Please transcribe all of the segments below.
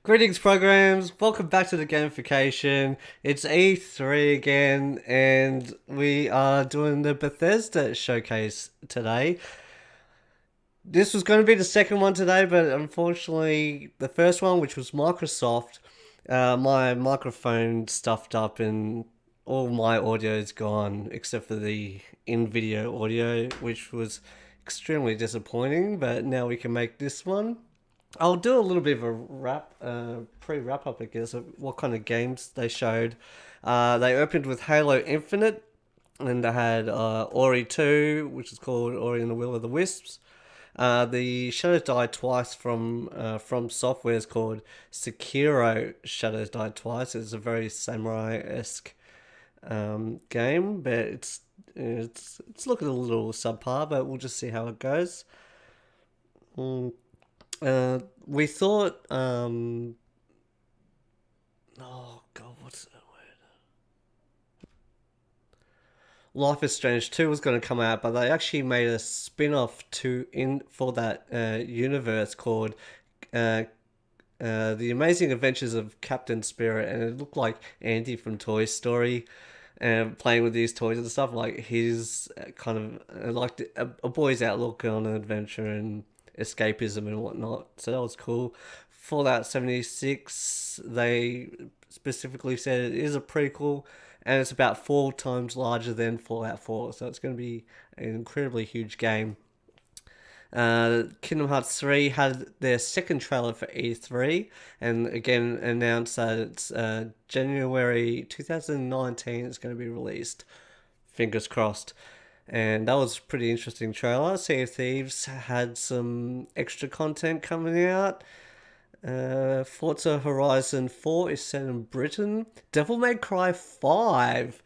Greetings, programs. Welcome back to the gamification. It's E3 again, and we are doing the Bethesda showcase today. This was going to be the second one today, but unfortunately, the first one, which was Microsoft, my microphone stuffed up and all my audio is gone except for the in-video audio, which was extremely disappointing. But now we can make this one. I'll do a little bit of a pre-wrap up, I guess, of what kind of games they showed. They opened with Halo Infinite, and they had Ori 2, which is called Ori and the Will of the Wisps. The Shadows Die Twice from Software is called Sekiro Shadows Die Twice. It's a very samurai-esque game, but it's looking a little subpar, but we'll just see how it goes. We thought, oh god, what's that word? Life is Strange 2 was going to come out, but they actually made a spin-off for that universe called The Amazing Adventures of Captain Spirit, and it looked like Andy from Toy Story. And playing with these toys and stuff, like his kind of like a boy's outlook on an adventure and escapism and whatnot. So that was cool. Fallout 76, they specifically said it is a prequel, and it's about 4 times larger than Fallout 4, so it's going to be an incredibly huge game. Kingdom Hearts 3 had their second trailer for E3, and again announced that it's January 2019 it's going to be released. Fingers crossed. And that was a pretty interesting trailer. Sea of Thieves had some extra content coming out. Forza Horizon 4 is set in Britain. Devil May Cry 5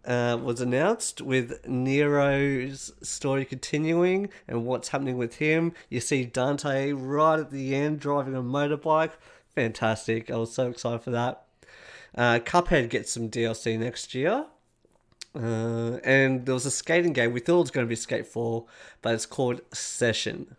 was announced, with Nero's story continuing and what's happening with him. You see Dante right at the end driving a motorbike. Fantastic. I was so excited for that. Cuphead gets some DLC next year. And there was a skating game. We thought it was going to be Skate 4, but it's called Session.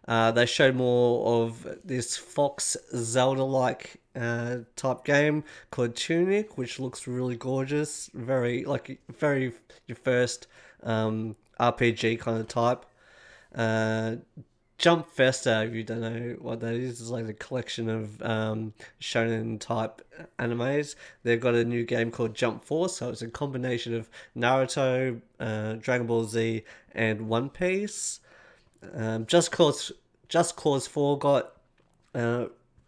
They showed more of this Fox Zelda-like type game called Tunic, which looks really gorgeous. Very your first RPG kind of type. Jump Festa, if you don't know what that is like a collection of shonen type animes. They've got a new game called Jump Force, so it's a combination of Naruto, Dragon Ball Z, and One Piece. Just Cause 4 got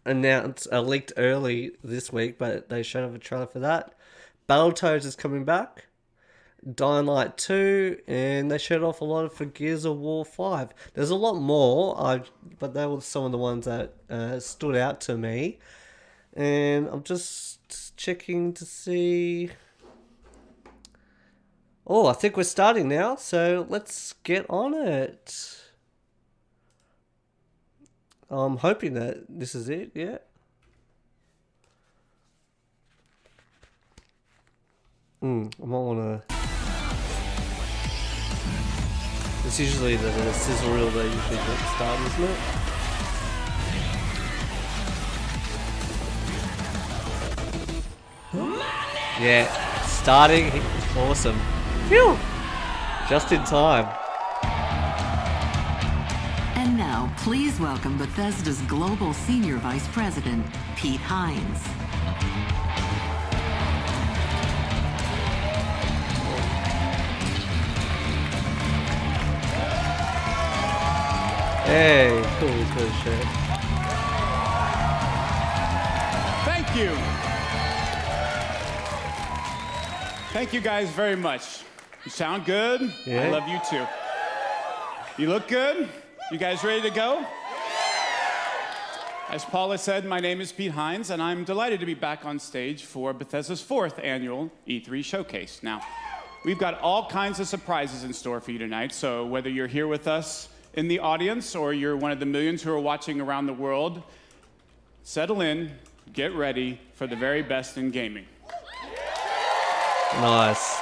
leaked early this week, but they showed off a trailer for that. Battletoads is coming back. Dying Light 2, and they showed off a lot for Gears of War 5. There's a lot more, but they were some of the ones that stood out to me. And I'm just checking to see... Oh, I think we're starting now, so let's get on it. I'm hoping that this is it, yeah. I might want to... It's usually the sizzle reel they usually get to start, isn't it? Yeah, starting. Awesome. Phew! Just in time. And now, please welcome Bethesda's Global Senior Vice President, Pete Hines. Hey, cool shit. Thank you. Thank you guys very much. You sound good. Yeah. I love you too. You look good. You guys ready to go? As Paula said, my name is Pete Hines, and I'm delighted to be back on stage for Bethesda's 4th annual E3 Showcase. Now, we've got all kinds of surprises in store for you tonight, so whether you're here with us in the audience or you're one of the millions who are watching around the world, settle in, get ready for the very best in gaming. Nice.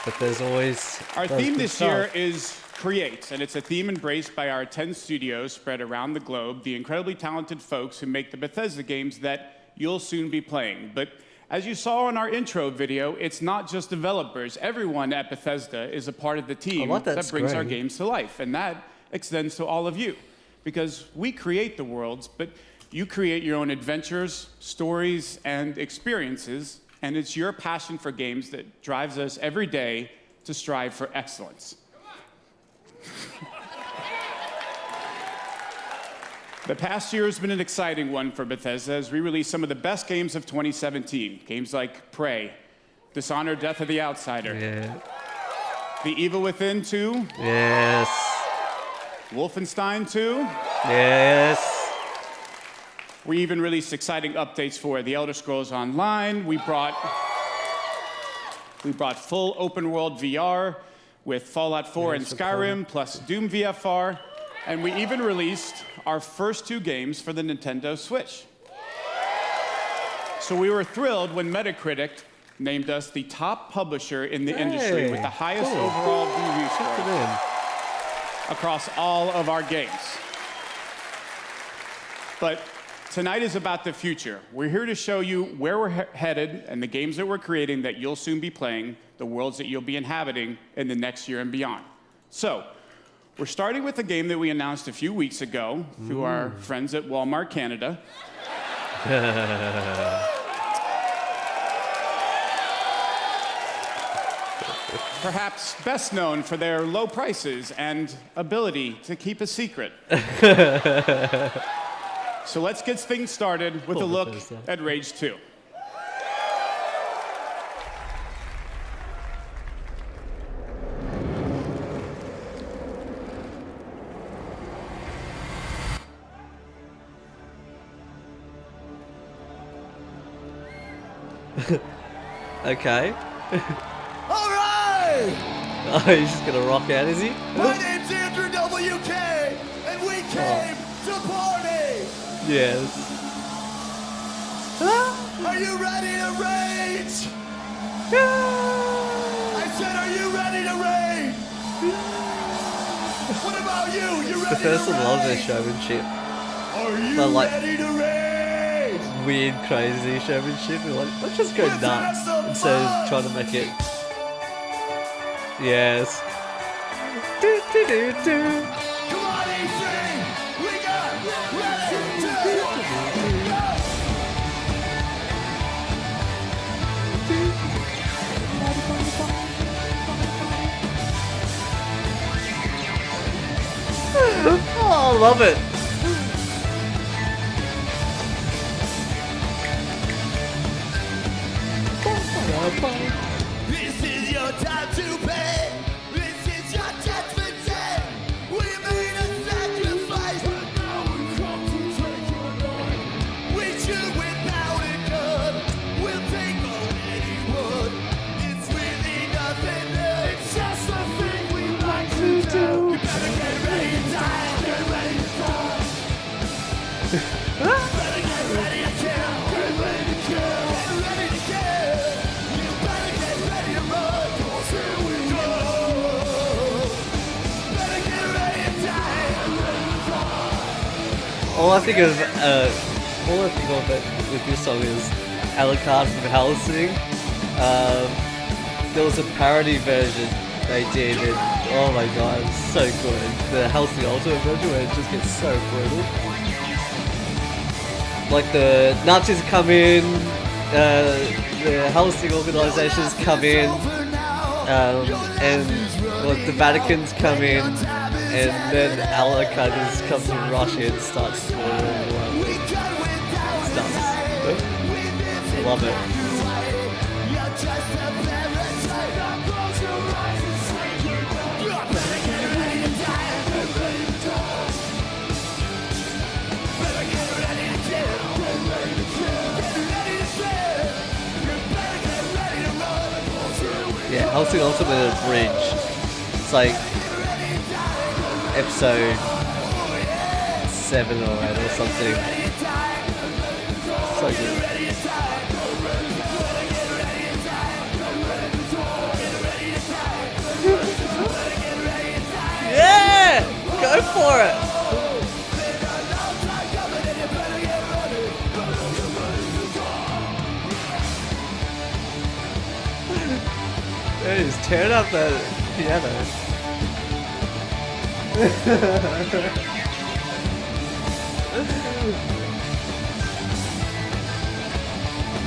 But there's always... Our theme this year is Create, and it's a theme embraced by our 10 studios spread around the globe, the incredibly talented folks who make the Bethesda games that you'll soon be playing. But as you saw in our intro video, it's not just developers. Everyone at Bethesda is a part of the team that brings our games to life, and that extends to all of you. Because we create the worlds, but you create your own adventures, stories, and experiences, and it's your passion for games that drives us every day to strive for excellence. The past year has been an exciting one for Bethesda as we released some of the best games of 2017. Games like Prey, Dishonored: Death of the Outsider, The Evil Within 2, Yes. Wolfenstein 2. Yes. We even released exciting updates for The Elder Scrolls Online. We brought full open world VR with Fallout 4 and Skyrim, plus Doom VFR. And we even released our first 2 games for the Nintendo Switch. So we were thrilled when Metacritic named us the top publisher in the industry with the highest overall review scores across all of our games. But tonight is about the future. We're here to show you where we're headed and the games that we're creating that you'll soon be playing, the worlds that you'll be inhabiting in the next year and beyond. So, we're starting with a game that we announced a few weeks ago through our friends at Walmart Canada. Perhaps best known for their low prices and ability to keep a secret. So let's get things started with a look at Rage 2. Okay. All right! Oh, he's just gonna rock out, is he? My name's Andrew WK, and we came to party! Yes. Are you ready to rage? I said, are you ready to rage? What about you? You ready Bethesda to rage? loves their showmanship. Are you But, like, ready to rage? Weird, crazy showmanship. We're like, let's just go Let's have nuts some instead of fun. trying to make it. Yes. Do, do, do, do. Come on, E3! We got ready to go! Oh, I love it. This is your time to pay. This is your judgment day. We made a sacrifice, but now we come to take your life. We shoot without a gun. We'll take on anyone. It's really nothing new. It's just a thing we like to do. You better get ready to die. Get ready to die. Better get ready to kill. Get ready to kill. Get ready to kill. You better get ready to run. 'Cause here we go. Better get ready to die. Get ready to die. All I think of it with this song is Alucard from Hellsing. There was a parody version they did, and oh my god, it's so good. The Hellsing Ultimate version where it just gets so brutal. Like the Nazis come in, the Hellsing organizations come in, and like, the Vatican's come in, and then Alucard just comes to rush in and starts slaughtering everyone. We got without It's nuts. Love it. You're just a parasite. Now close your eyes and say goodbye. You better get ready to die. Get ready to die. Better get ready to kill. Get ready to kill. Get ready to kill. You better get ready to run. 'Cause here we Yeah, Hellsing Ultimate Bridge. It's like episode 7 or 8 or something. So good. for it. Hey, he's tearing up the piano.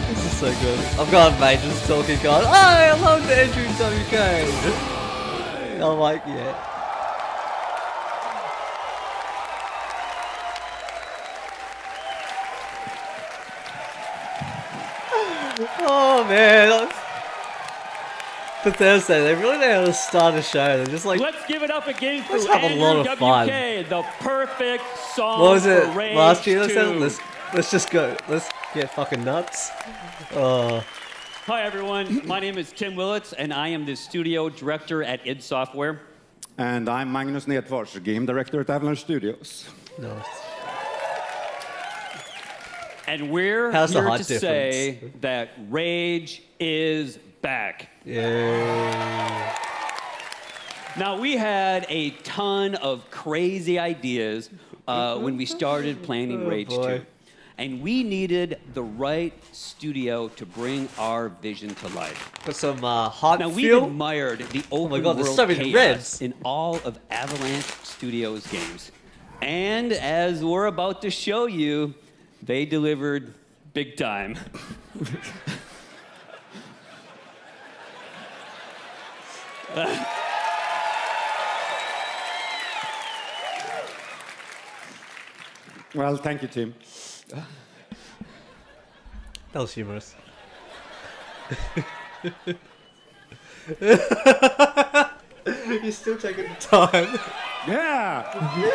This is so good. I've got mages talking, going, I love the Andrew WK. I'm like, yeah. Oh man. Bethesda, they really know how to start a show. They're just like, Let's give it up again for let's have a lot Andrew of fun. WK, the perfect song What was it for Rage last year? 2. Let's just go. Let's get fucking nuts. Oh, Hi everyone, my name is Tim Willits and I am the studio director at id Software. And I'm Magnus Nedfors, game director at Avalanche Studios. nice. And we're How's the here height to say that Rage is back. Yeah. Now, we had a ton of crazy ideas when we started planning Rage boy. 2. And we needed the right studio to bring our vision to life. Got some hot Now, we've fuel. admired the open my God, there's world so many chaos reds. in all of Avalanche Studios games. And as we're about to show you, they delivered big time. Well, thank you, Tim. That was humorous. You're still taking the time. Yeah!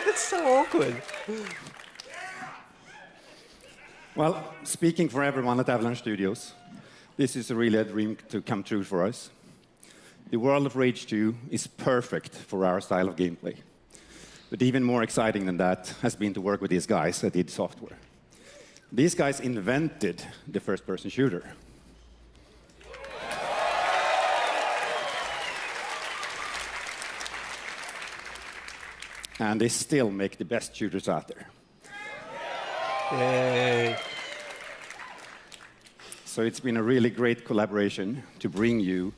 It's so awkward. Well, speaking for everyone at Avalanche Studios, this is really a dream to come true for us. The world of Rage 2 is perfect for our style of gameplay. But even more exciting than that has been to work with these guys at id Software. These guys invented the first-person shooter. And they still make the best shooters out there. Yay. So it's been a really great collaboration to bring you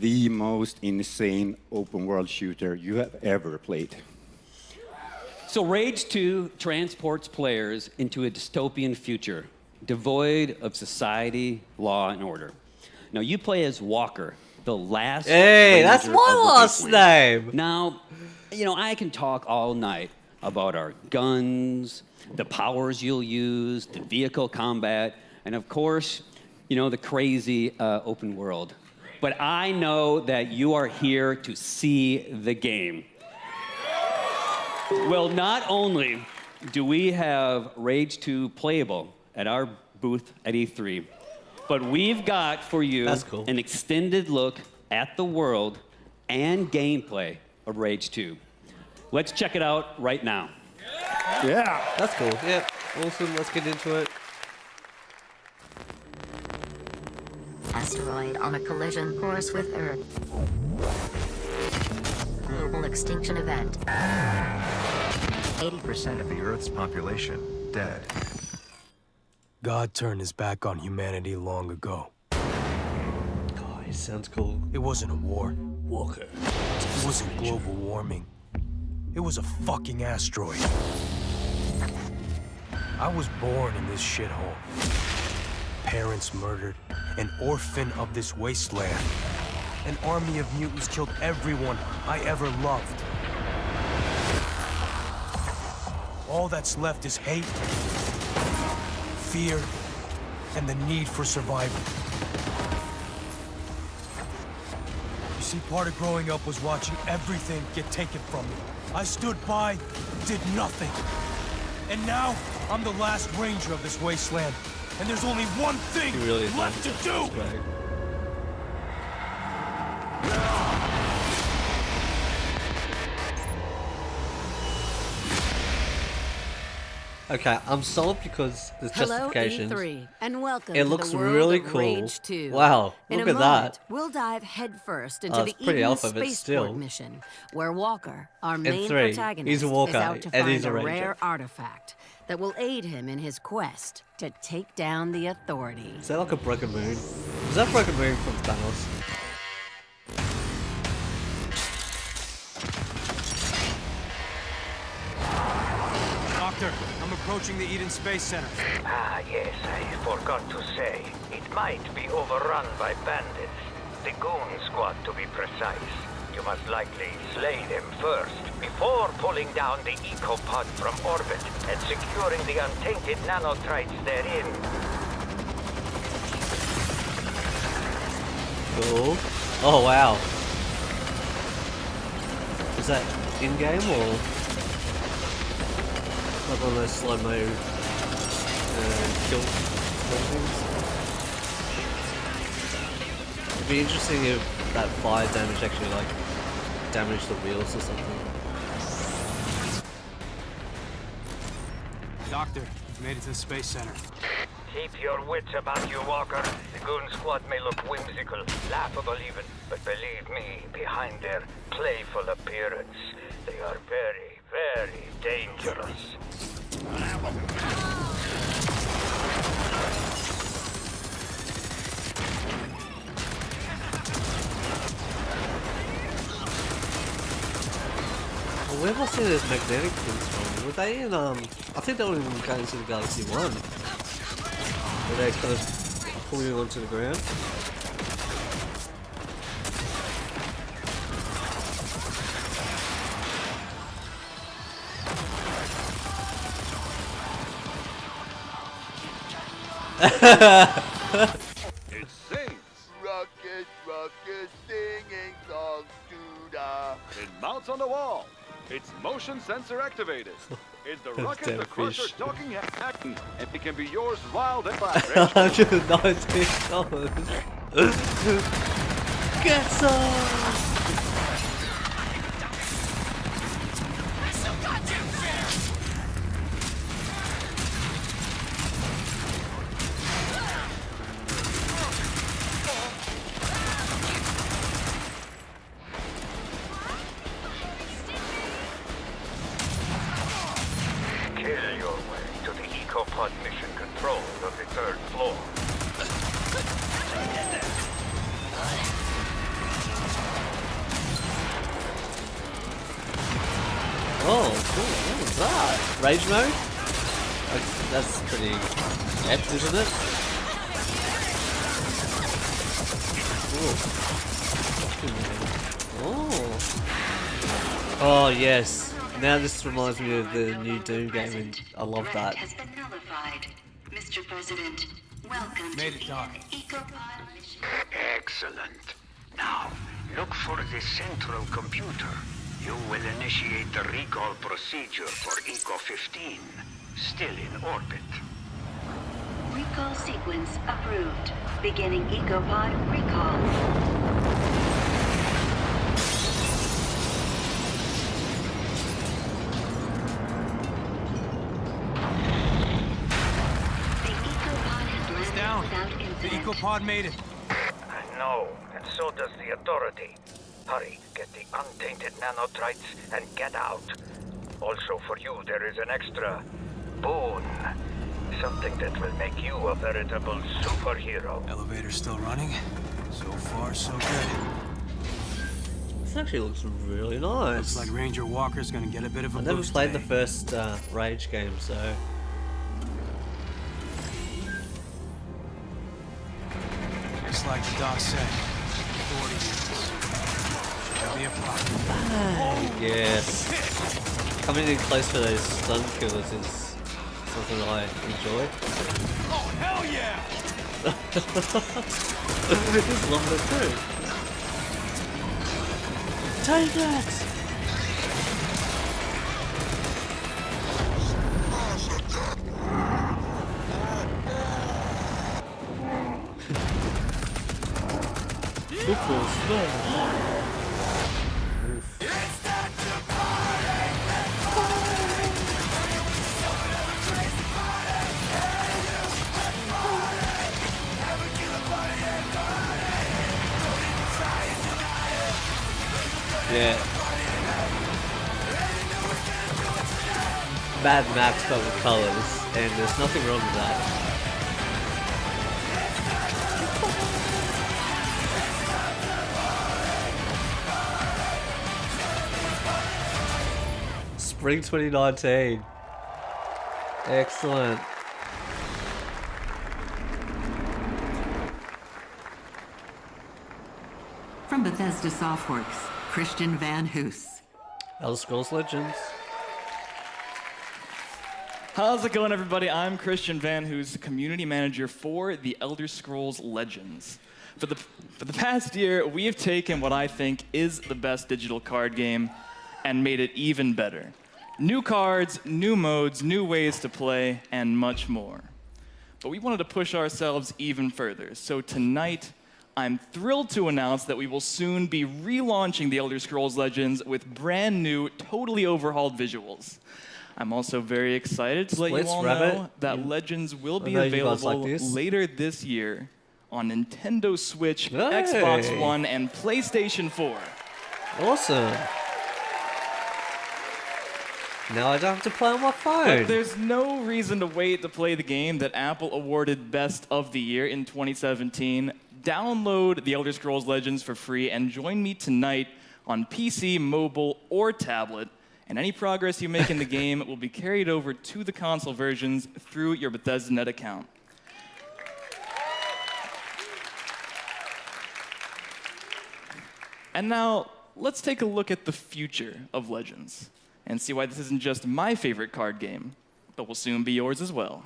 the most insane open world shooter you have ever played. So Rage 2 transports players into a dystopian future, devoid of society, law, and order. Now, you play as Walker, the last Hey, that's ranger my of the last Wasteland. name. Now, you know, I can talk all night about our guns, the powers you'll use, the vehicle combat, and of course, you know, the crazy open world. But I know that you are here to see the game. Well, not only do we have Rage 2 playable at our booth at E3, but we've got for you That's cool. an extended look at the world and gameplay of Rage 2. Let's check it out right now. Yeah! That's cool. Yeah. Awesome. Let's get into it. Asteroid on a collision course with Earth. Global extinction event. 80% of the Earth's population dead. God turned his back on humanity long ago. Oh, he sounds cool. It wasn't a war. Walker. It wasn't global warming. It was a fucking asteroid. I was born in this shithole. Parents murdered. An orphan of this wasteland. An army of mutants killed everyone I ever loved. All that's left is hate, fear, and the need for survival. You see, part of growing up was watching everything get taken from me. I stood by, did nothing. And now, I'm the last ranger of this wasteland. And there's only one thing He really is left to do! Great. Okay, I'm sold because there's Hello, justifications. E3, and welcome It to looks the world really of cool. Rage 2. Wow, In look a at moment, that. we'll dive headfirst into It's the pretty Eden alpha, but spaceport still. mission, where Walker, our In main 3, protagonist, he's a is walker, out to and find he's a a ranger. rare artifact that will aid him in his quest to take down the authorities. Is that like a broken moon? Is that broken moon from Thanos? Doctor, I'm approaching the Eden Space Center. Ah, yes, I forgot to say. It might be overrun by bandits. The Goon Squad, to be precise. You must likely slay them first, before pulling down the ecopod from orbit and securing the untainted nanotrites therein. Cool. Oh wow. Is that in-game or like one of those slow-mo kill things? It'd be interesting if that fire damage actually like damaged the wheels or something. Doctor, we've made it to the Space Center. Keep your wits about you, Walker. The Goon Squad may look whimsical, laughable even, but believe me, behind their playful appearance, they are very, very dangerous. Well, where have I seen those magnetic things from? Were they in I think they were in Guardians of the Galaxy 1. Where they kind of pull you onto the ground. It sings. Rocket, rocket, singing songs to the... It mounts on the wall. It's motion sensor activated. It's the That's rocket the damn crusher fish. talking hack, and it can be yours wild and live. $119. Get some! Kill your way to the ecopod mission control of the third floor. Oh, cool. What was that? Rage mode? That's pretty epic, isn't it? Ooh. Oh. Oh, yes. Now this reminds me of the new Doom game, and I love that. Has been nullified. Mr. President, welcome Made to it, Doc. the Ecopod mission. Excellent. Now, look for the central computer. You will initiate the recall procedure for Eco 15, still in orbit. Recall sequence approved. Beginning Ecopod recall. The Ecopod has It's landed down. without The incident. Ecopod made it. I know, and so does the Authority. Hurry, get the untainted nanotrites and get out. Also for you, there is an extra boon. Something that will make you a veritable superhero. Elevator's still running. So far, so good. This actually looks really nice. Looks like Ranger Walker's gonna get a bit of a I never boost played the today. first Rage game, so Just like the doc said. 40 years. Should be a problem. yes. Coming in close for those stun killers is something I enjoy. Oh, hell yeah! Just love it too. Take it! Football smash. Oof. Yeah. Mad Max but with colors, and there's nothing wrong with that. Spring 2019. Excellent. From Bethesda Softworks, Christian Van Hoos. Elder Scrolls Legends. How's it going, everybody? I'm Christian Van Hoos, the community manager for the Elder Scrolls Legends. For the past year, we have taken what I think is the best digital card game and made it even better. New cards, new modes, new ways to play, and much more. But we wanted to push ourselves even further, so tonight, I'm thrilled to announce that we will soon be relaunching the Elder Scrolls Legends with brand new, totally overhauled visuals. I'm also very excited to let you all know that Legends will be available later this year on Nintendo Switch, Xbox One, and PlayStation 4. Awesome. Now I don't have to play on my phone. But there's no reason to wait to play the game that Apple awarded Best of the Year in 2017. Download the Elder Scrolls Legends for free and join me tonight on PC, mobile, or tablet. And any progress you make in the game will be carried over to the console versions through your Bethesda.net account. And now, let's take a look at the future of Legends and see why this isn't just my favorite card game, but will soon be yours as well.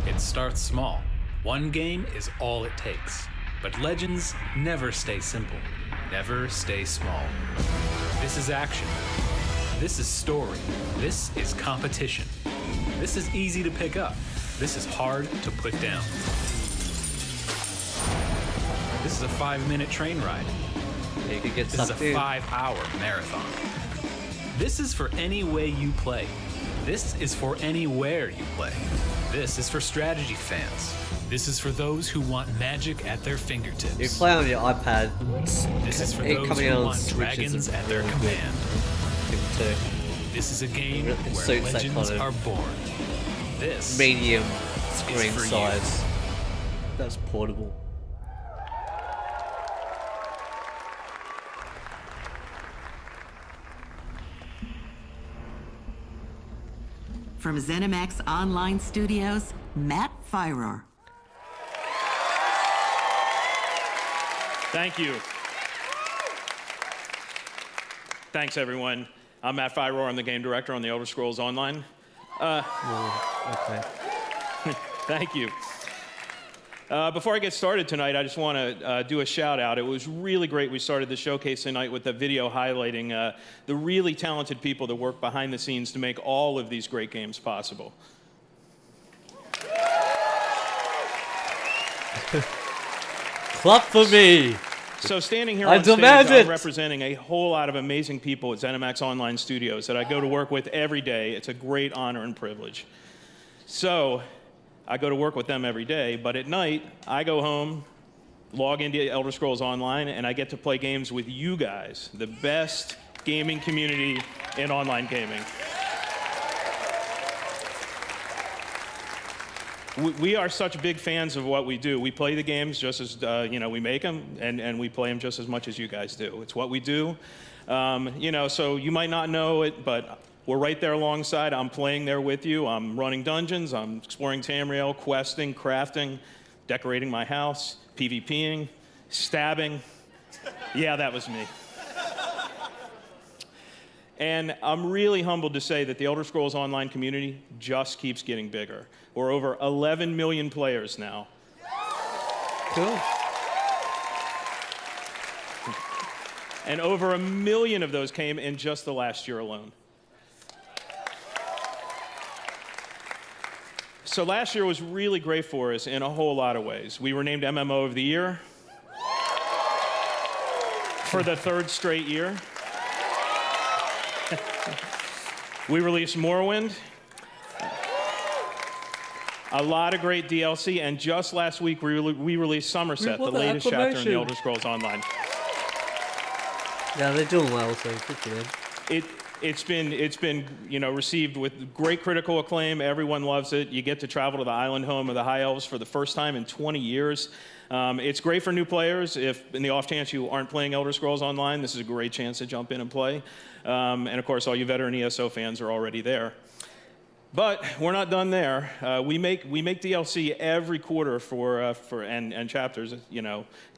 It starts small. One game is all it takes. But Legends never stay simple, never stay small. This is action. This is story. This is competition. This is easy to pick up. This is hard to put down. This is a 5-minute train ride. You could get this is a 5-hour marathon. This is for any way you play. This is for anywhere you play. This is for strategy fans. This is for those who want magic at their fingertips. You play on your iPad. This is for those who want dragons at their command. This is a game where legends are born. This medium screen size. That's portable. From ZeniMax Online Studios, Matt Fyrer. Thank you. Thanks, everyone. I'm Matt Fyrer. I'm the game director on the Elder Scrolls Online. Okay. Thank you. Before I get started tonight, I just want to do a shout out. It was really great. We started the showcase tonight with a video highlighting the really talented people that work behind the scenes to make all of these great games possible. Clap for me. So standing here on stage, I'm representing a whole lot of amazing people at ZeniMax Online Studios that I go to work with every day. It's a great honor and privilege. So I go to work with them every day, but at night, I go home, log into Elder Scrolls Online, and I get to play games with you guys, the best gaming community in online gaming. We are such big fans of what we do. We play the games just as, we make them, and we play them just as much as you guys do. It's what we do. So you might not know it, but we're right there alongside. I'm playing there with you. I'm running dungeons. I'm exploring Tamriel, questing, crafting, decorating my house, PvPing, stabbing. Yeah, that was me. And I'm really humbled to say that the Elder Scrolls Online community just keeps getting bigger. We're over 11 million players now. Cool. And over 1 million of those came in just the last year alone. So last year was really great for us in a whole lot of ways. We were named MMO of the Year for the 3rd straight year. We released Morrowind. A lot of great DLC, and just last week we released Somerset, the latest chapter in the Elder Scrolls Online. Yeah, they're doing well, so good for them. It's been received with great critical acclaim. Everyone loves it. You get to travel to the island home of the High Elves for the first time in 20 years. It's great for new players. If in the off chance you aren't playing Elder Scrolls Online, this is a great chance to jump in and play. And of course, all you veteran ESO fans are already there. But we're not done there. We make DLC every quarter and chapters.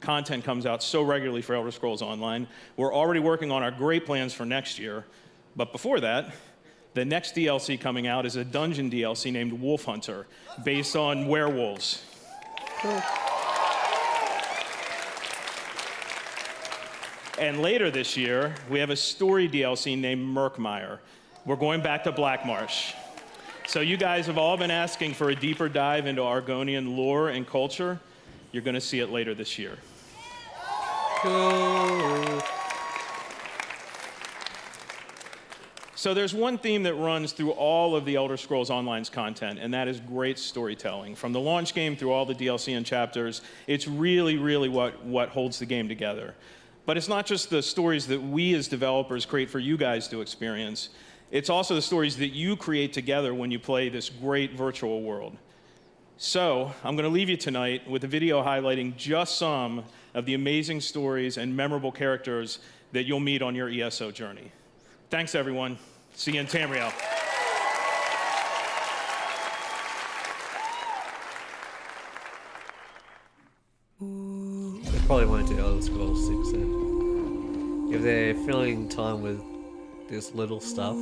Content comes out so regularly for Elder Scrolls Online. We're already working on our great plans for next year. But before that, the next DLC coming out is a dungeon DLC named Wolf Hunter, based on werewolves. Cool. And later this year, we have a story DLC named Murkmire. We're going back to Blackmarsh. So you guys have all been asking for a deeper dive into Argonian lore and culture. You're going to see it later this year. Cool. So there's one theme that runs through all of the Elder Scrolls Online's content, and that is great storytelling. From the launch game through all the DLC and chapters, it's really, really what holds the game together. But it's not just the stories that we as developers create for you guys to experience. It's also the stories that you create together when you play this great virtual world. So I'm going to leave you tonight with a video highlighting just some of the amazing stories and memorable characters that you'll meet on your ESO journey. Thanks, everyone. See you in Tamriel. They probably won't do Elder Scrolls 6 then. If they're filling time with this little stuff.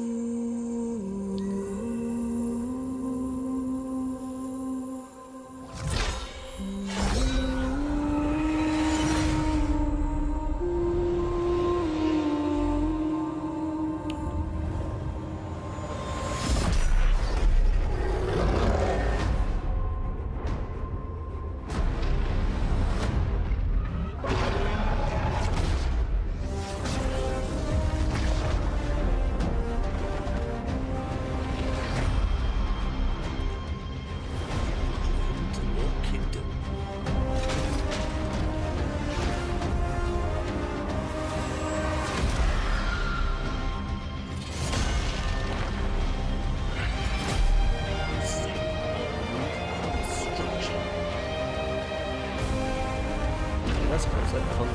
That's cool, so fun.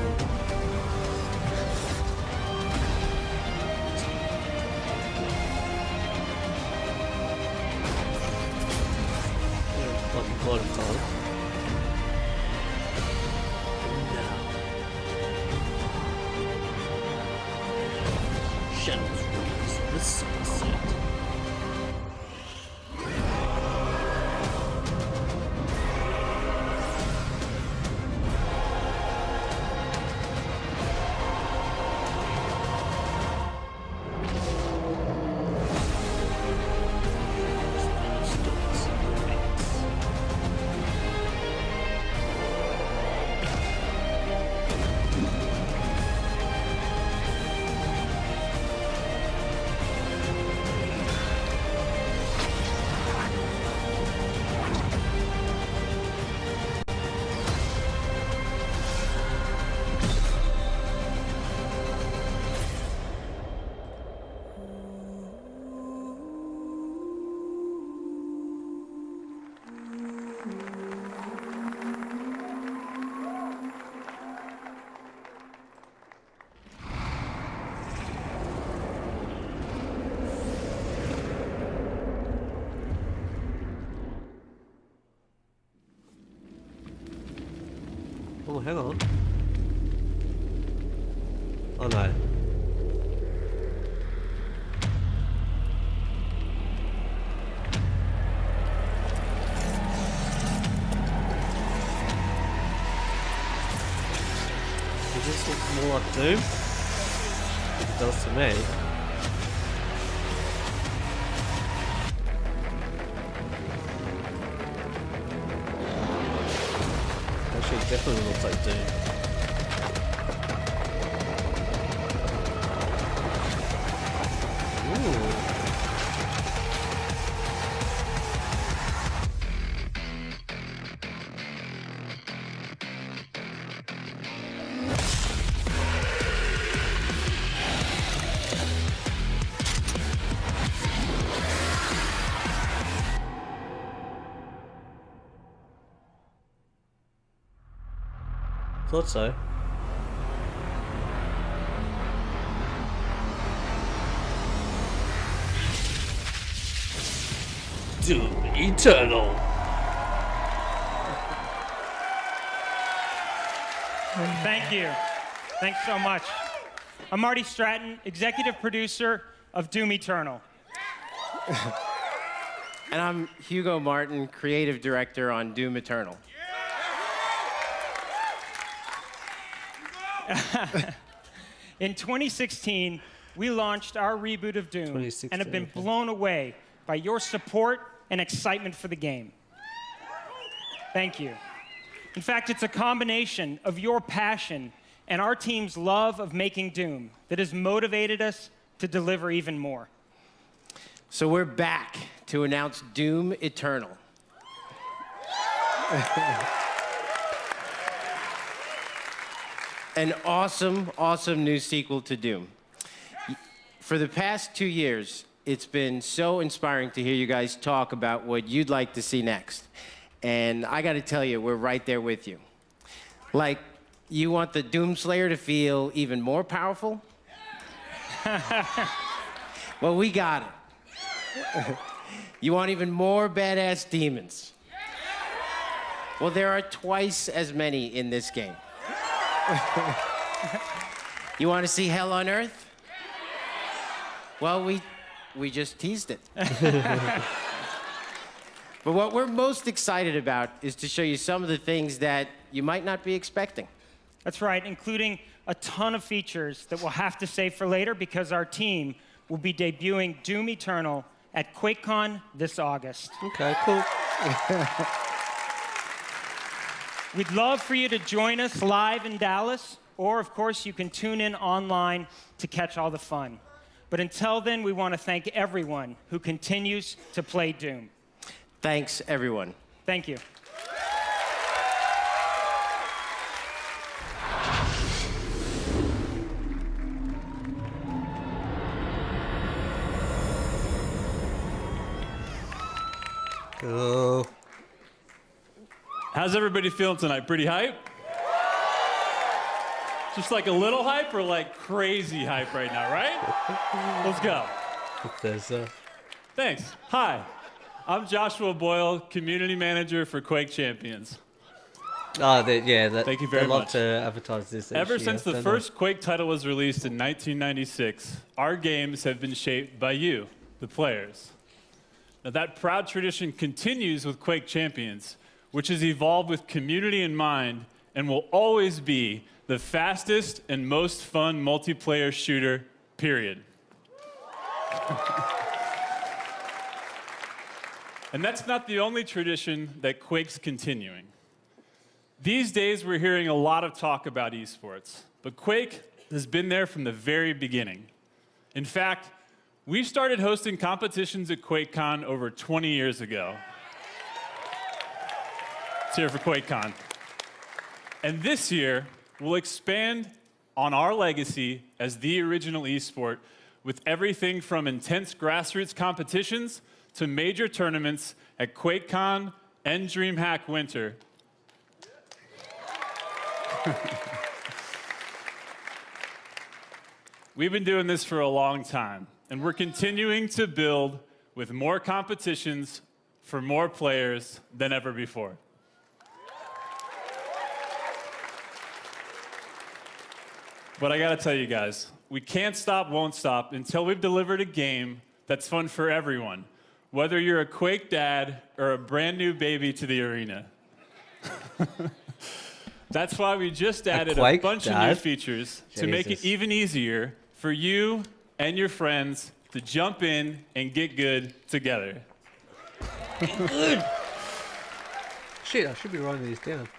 Like a lot of time. Shadows raise the sunset. Oh, hang on. Oh no. Does this look more like Doom? It does to me. Actually, it definitely looks like Doom. Ooh. Thought so. Doom Eternal. Thank you. Thanks so much. I'm Marty Stratton, executive producer of Doom Eternal. And I'm Hugo Martin, creative director on Doom Eternal. In 2016, we launched our reboot of Doom and have been blown away by your support and excitement for the game. Thank you. In fact, it's a combination of your passion and our team's love of making Doom that has motivated us to deliver even more. So we're back to announce Doom Eternal. An awesome, awesome new sequel to Doom. For the past 2 years, it's been so inspiring to hear you guys talk about what you'd like to see next. And I gotta tell you, we're right there with you. Like, you want the Doomslayer to feel even more powerful? Well, we got it. You want even more badass demons? Well, there are twice as many in this game. You want to see hell on earth? Well, we just teased it. But what we're most excited about is to show you some of the things that you might not be expecting. That's right, including a ton of features that we'll have to save for later because our team will be debuting Doom Eternal at QuakeCon this August. Okay, cool. We'd love for you to join us live in Dallas, or of course you can tune in online to catch all the fun. But until then, we want to thank everyone who continues to play Doom. Thanks, everyone. Thank you. Oh. How's everybody feeling tonight? Pretty hype? Just like a little hype or like crazy hype right now, right? Let's go. Bethesda. Thanks. Hi. I'm Joshua Boyle, community manager for Quake Champions. Oh, thank you very love much. to advertise this. Ever each since year, the don't first Quake title was released in 1996, our games have been shaped by you, the players. Now, that proud tradition continues with Quake Champions, which has evolved with community in mind and will always be the fastest and most fun multiplayer shooter, period. And that's not the only tradition that Quake's continuing. These days, we're hearing a lot of talk about esports, but Quake has been there from the very beginning. In fact, we started hosting competitions at QuakeCon over 20 years ago. Let's hear it for QuakeCon. And this year, we'll expand on our legacy as the original esport with everything from intense grassroots competitions to major tournaments at QuakeCon and DreamHack Winter. We've been doing this for a long time, and we're continuing to build with more competitions for more players than ever before. But I gotta tell you guys, we can't stop, won't stop until we've delivered a game that's fun for everyone, whether you're a Quake dad or a brand new baby to the arena. That's why we just added a bunch of new features to make it even easier for you and your friends to jump in and get good together. Good. Shit, I should be writing these down.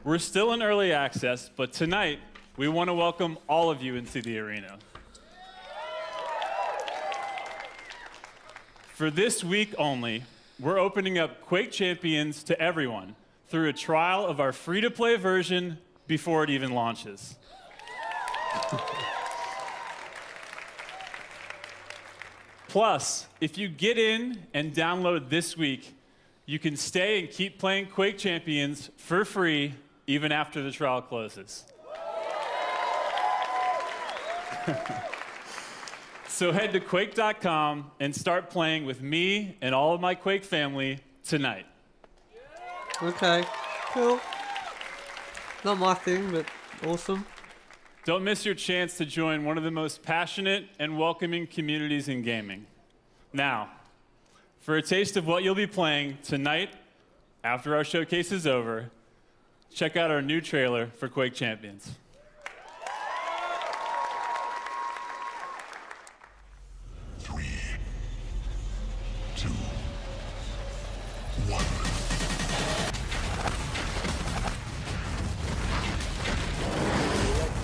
We're still in early access, but tonight we want to welcome all of you into the arena. For this week only, we're opening up Quake Champions to everyone through a trial of our free-to-play version before it even launches. Plus, if you get in and download this week, you can stay and keep playing Quake Champions for free even after the trial closes. So head to Quake.com and start playing with me and all of my Quake family tonight. Okay, cool. Not my thing, but awesome. Don't miss your chance to join one of the most passionate and welcoming communities in gaming. Now, for a taste of what you'll be playing tonight after our showcase is over, check out our new trailer for Quake Champions.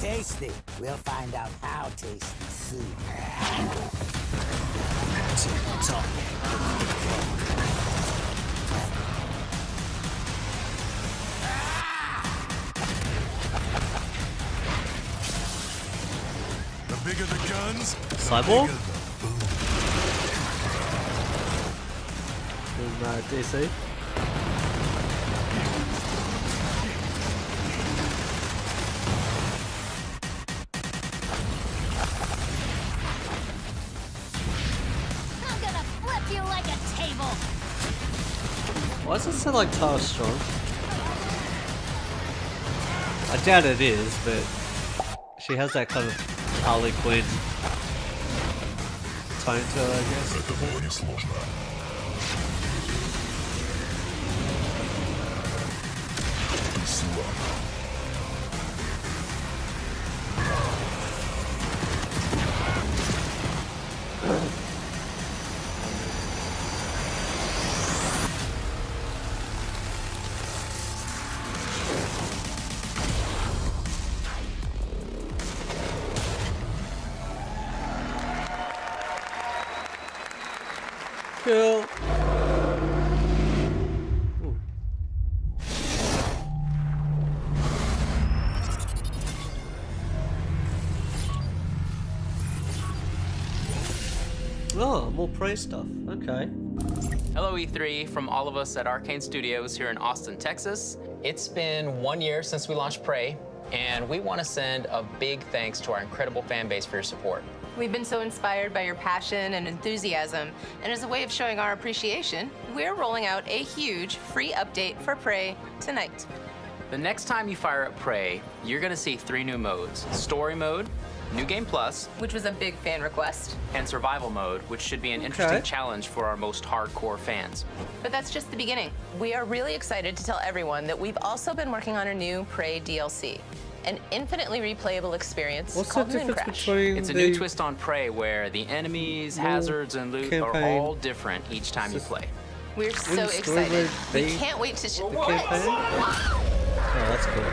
Tasty. We'll find out how tasty soon. The bigger the guns, Cyborg? DC. I'm gonna flip you like a table. Why does it sound like Tara Strong? I doubt it is, but she has that kind of Harley Quinn tone to her, I guess. Cool. Oh, more Prey stuff. Okay. Hello, E3, from all of us at Arcane Studios here in Austin, Texas. It's been 1 year since we launched Prey, and we want to send a big thanks to our incredible fan base for your support. We've been so inspired by your passion and enthusiasm, and as a way of showing our appreciation, we're rolling out a huge free update for Prey tonight. The next time you fire up Prey, you're going to see 3 new modes: Story Mode, New Game Plus, which was a big fan request, and Survival Mode, which should be an interesting challenge for our most hardcore fans. But that's just the beginning. We are really excited to tell everyone that we've also been working on a new Prey DLC, an infinitely replayable experience called Mooncrash. It's a new twist on Prey where the enemies, hazards, and loot are all different each time you play. We're so excited. We can't wait to Oh, that's cool.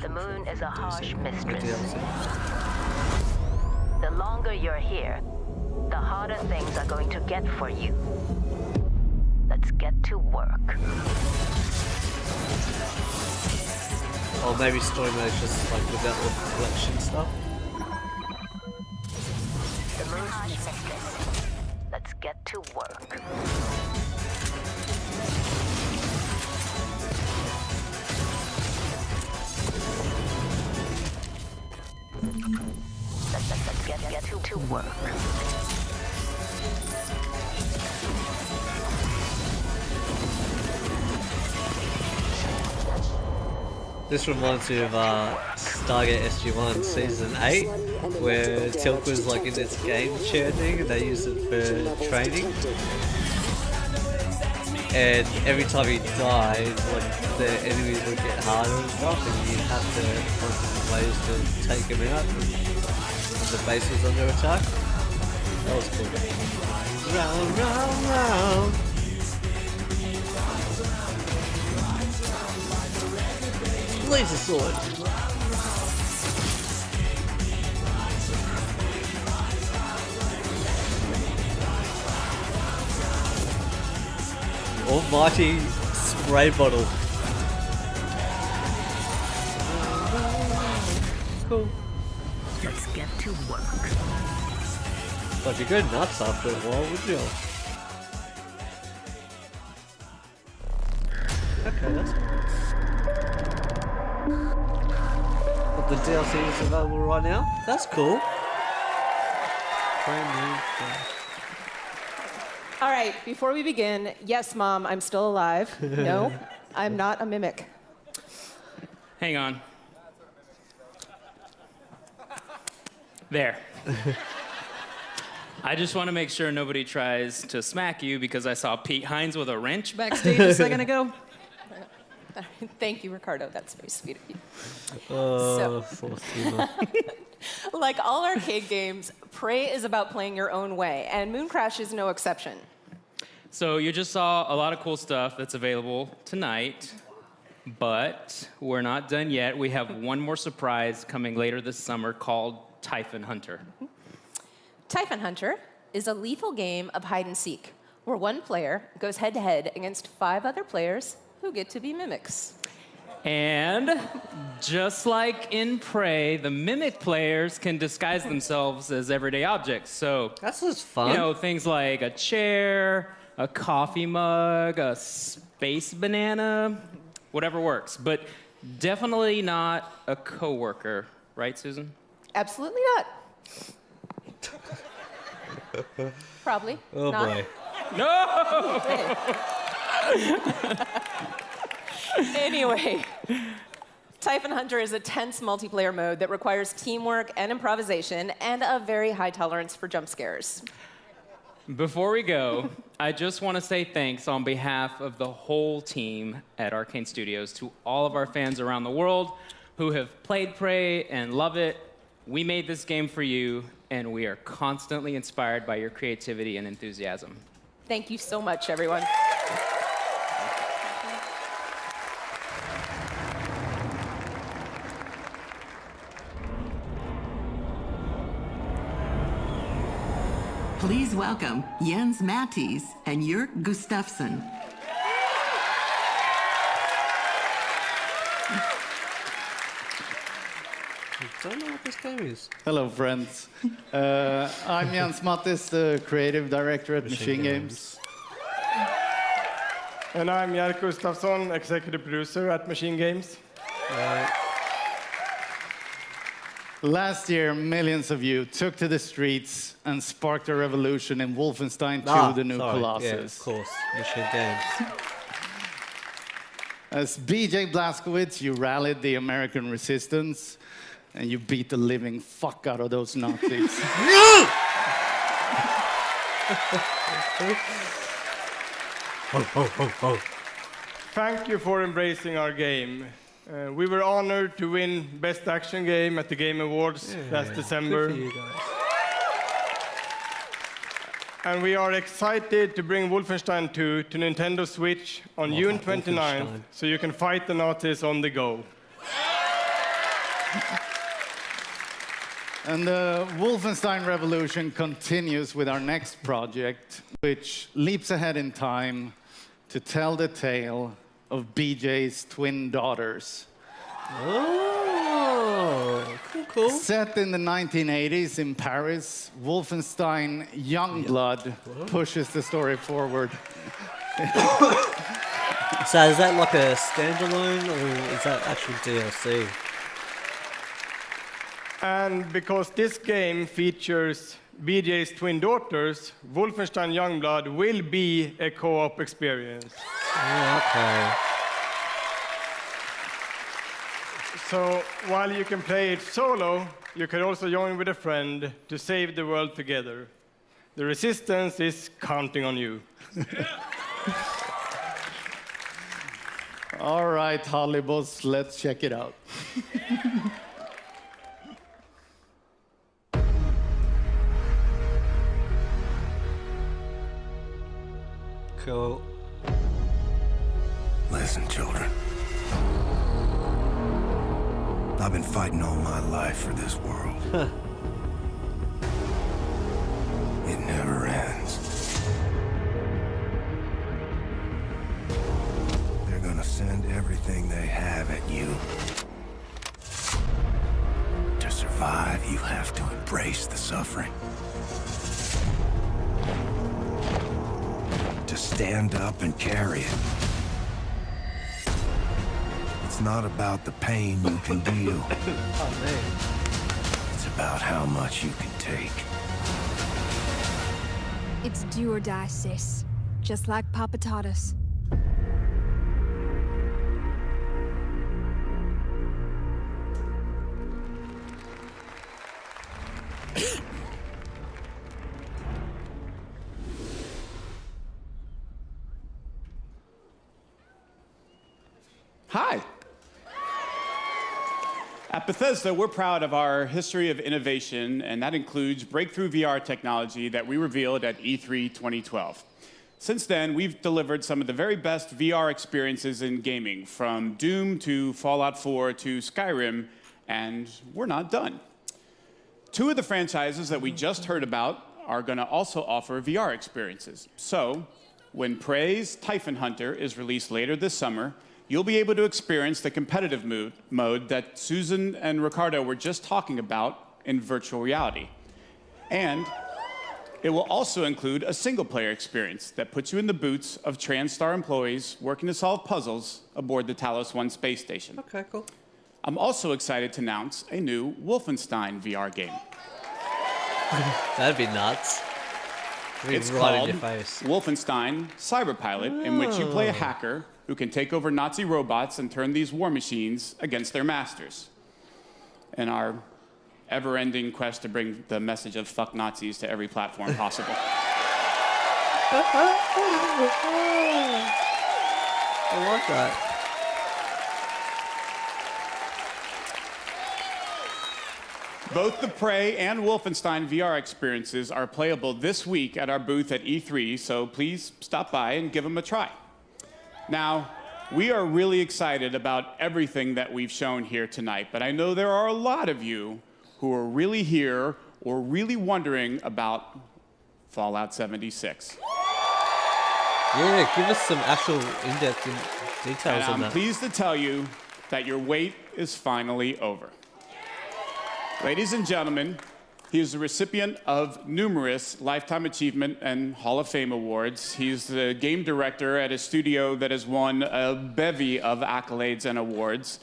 The moon is a harsh mistress. The longer you're here, the harder things are going to get for you. Let's get to work. Or maybe story mode just like without all the collection stuff. The moon's harsh mistress. Let's get to work. Let's get to work. This reminds me of Stargate SG-1 Season 8, where Tilk was like in this game chair thing and they used it for training. And every time he died, like the enemies would get harder and stuff, and you'd have to find ways to take him out. And the base was under attack. That was cool. Round, round, round. Laser sword. Almighty spray bottle. Cool. Let's get to work. But you go nuts after a while, would you? Okay, that's but the DLC is available right now. That's cool. Brand new. All right, before we begin, yes, Mom, I'm still alive. No, I'm not a mimic. Hang on. There. I just want to make sure nobody tries to smack you because I saw Pete Hines with a wrench backstage a second ago. Thank you, Ricardo. That's very sweet of you. Like all arcade games, Prey is about playing your own way, and Moon Crash is no exception. So you just saw a lot of cool stuff that's available tonight, but we're not done yet. We have one more surprise coming later this summer called Typhon Hunter. Typhon Hunter is a lethal game of hide and seek, where one player goes head-to-head against 5 other players who get to be mimics. And just like in Prey, the mimic players can disguise themselves as everyday objects. So that's just fun. You know, things like a chair, a coffee mug, a space banana, whatever works. But definitely not a coworker, right, Susan? Absolutely not. Probably. Oh not. boy. No! Anyway, Typhon Hunter is a tense multiplayer mode that requires teamwork and improvisation and a very high tolerance for jump scares. Before we go, I just want to say thanks on behalf of the whole team at Arcane Studios to all of our fans around the world who have played Prey and love it. We made this game for you, and we are constantly inspired by your creativity and enthusiasm. Thank you so much, everyone. Please welcome Jens Mattis and Jörg Gustafsson. I don't know what this game is. Hello, friends. I'm Jens Mattis, the creative director at Machine Games. And I'm Jörg Gustafsson, executive producer at Machine Games. Last year, millions of you took to the streets and sparked a revolution in Wolfenstein 2, the new Colossus. Yeah, of course, Machine Games. As BJ Blazkowicz, you rallied the American resistance, and you beat the living fuck out of those Nazis. Thank you for embracing our game. We were honored to win Best Action Game at the Game Awards last December. Good for you guys. And we are excited to bring Wolfenstein 2 to Nintendo Switch on June 29th, so you can fight the Nazis on the go. And the Wolfenstein revolution continues with our next project, which leaps ahead in time to tell the tale of BJ's twin daughters. Oh, cool. Set in the 1980s in Paris, Wolfenstein Youngblood pushes the story forward. So is that like a standalone, or is that actual DLC? And because this game features BJ's twin daughters, Wolfenstein Youngblood will be a co-op experience. Oh, okay. So while you can play it solo, you can also join with a friend to save the world together. The resistance is counting on you. All right, Hollybos, let's check it out. Cool. Listen, children. I've been fighting all my life for this world. It never ends. They're gonna send everything they have at you. To survive, you have to embrace the suffering. To stand up and carry it. It's not about the pain you can deal. Oh, man. It's about how much you can take. It's do or die, sis. Just like Papa taught us. Hi. At Bethesda, we're proud of our history of innovation, and that includes breakthrough VR technology that we revealed at E3 2012. Since then, we've delivered some of the very best VR experiences in gaming, from Doom to Fallout 4 to Skyrim, and we're not done. Two of the franchises that we just heard about are going to also offer VR experiences. So, when Prey's Typhon Hunter is released later this summer, you'll be able to experience the competitive mode that Susan and Ricardo were just talking about in virtual reality. And it will also include a single-player experience that puts you in the boots of TranStar employees working to solve puzzles aboard the Talos 1 space station. Okay, cool. I'm also excited to announce a new Wolfenstein VR game. That'd be nuts. It's right called in your face. Wolfenstein Cyberpilot, in which you play a hacker who can take over Nazi robots and turn these war machines against their masters. In our ever-ending quest to bring the message of fuck Nazis to every platform possible. I like that. Both the Prey and Wolfenstein VR experiences are playable this week at our booth at E3, so please stop by and give them a try. Now, we are really excited about everything that we've shown here tonight, but I know there are a lot of you who are really here or really wondering about Fallout 76. Yeah, give us some actual in-depth details And on I'm that. pleased to tell you that your wait is finally over. Ladies and gentlemen, he is the recipient of numerous Lifetime Achievement and Hall of Fame awards. He's the game director at a studio that has won a bevy of accolades and awards.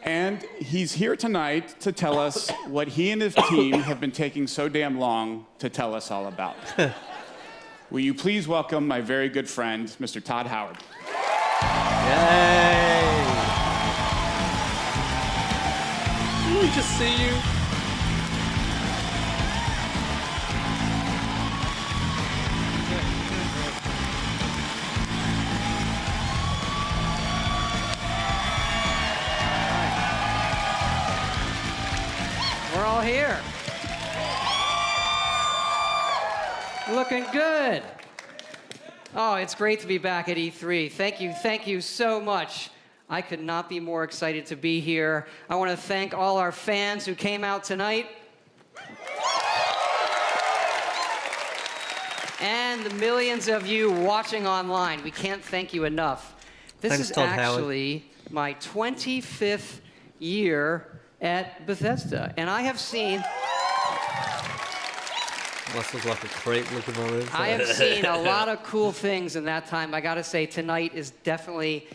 And he's here tonight to tell us what he and his team have been taking so damn long to tell us all about. Will you please welcome my very good friend, Mr. Todd Howard. Yay! Can we just see you? We're all here. Looking good. Oh, it's great to be back at E3. Thank you so much. I could not be more excited to be here. I want to thank all our fans who came out tonight. And the millions of you watching online. We can't thank you enough. This Thanks, is Todd actually my 25th year at Bethesda, and I have seen... This was like a creep looking on it. I have seen a lot of cool things in that time. I gotta say, tonight is definitely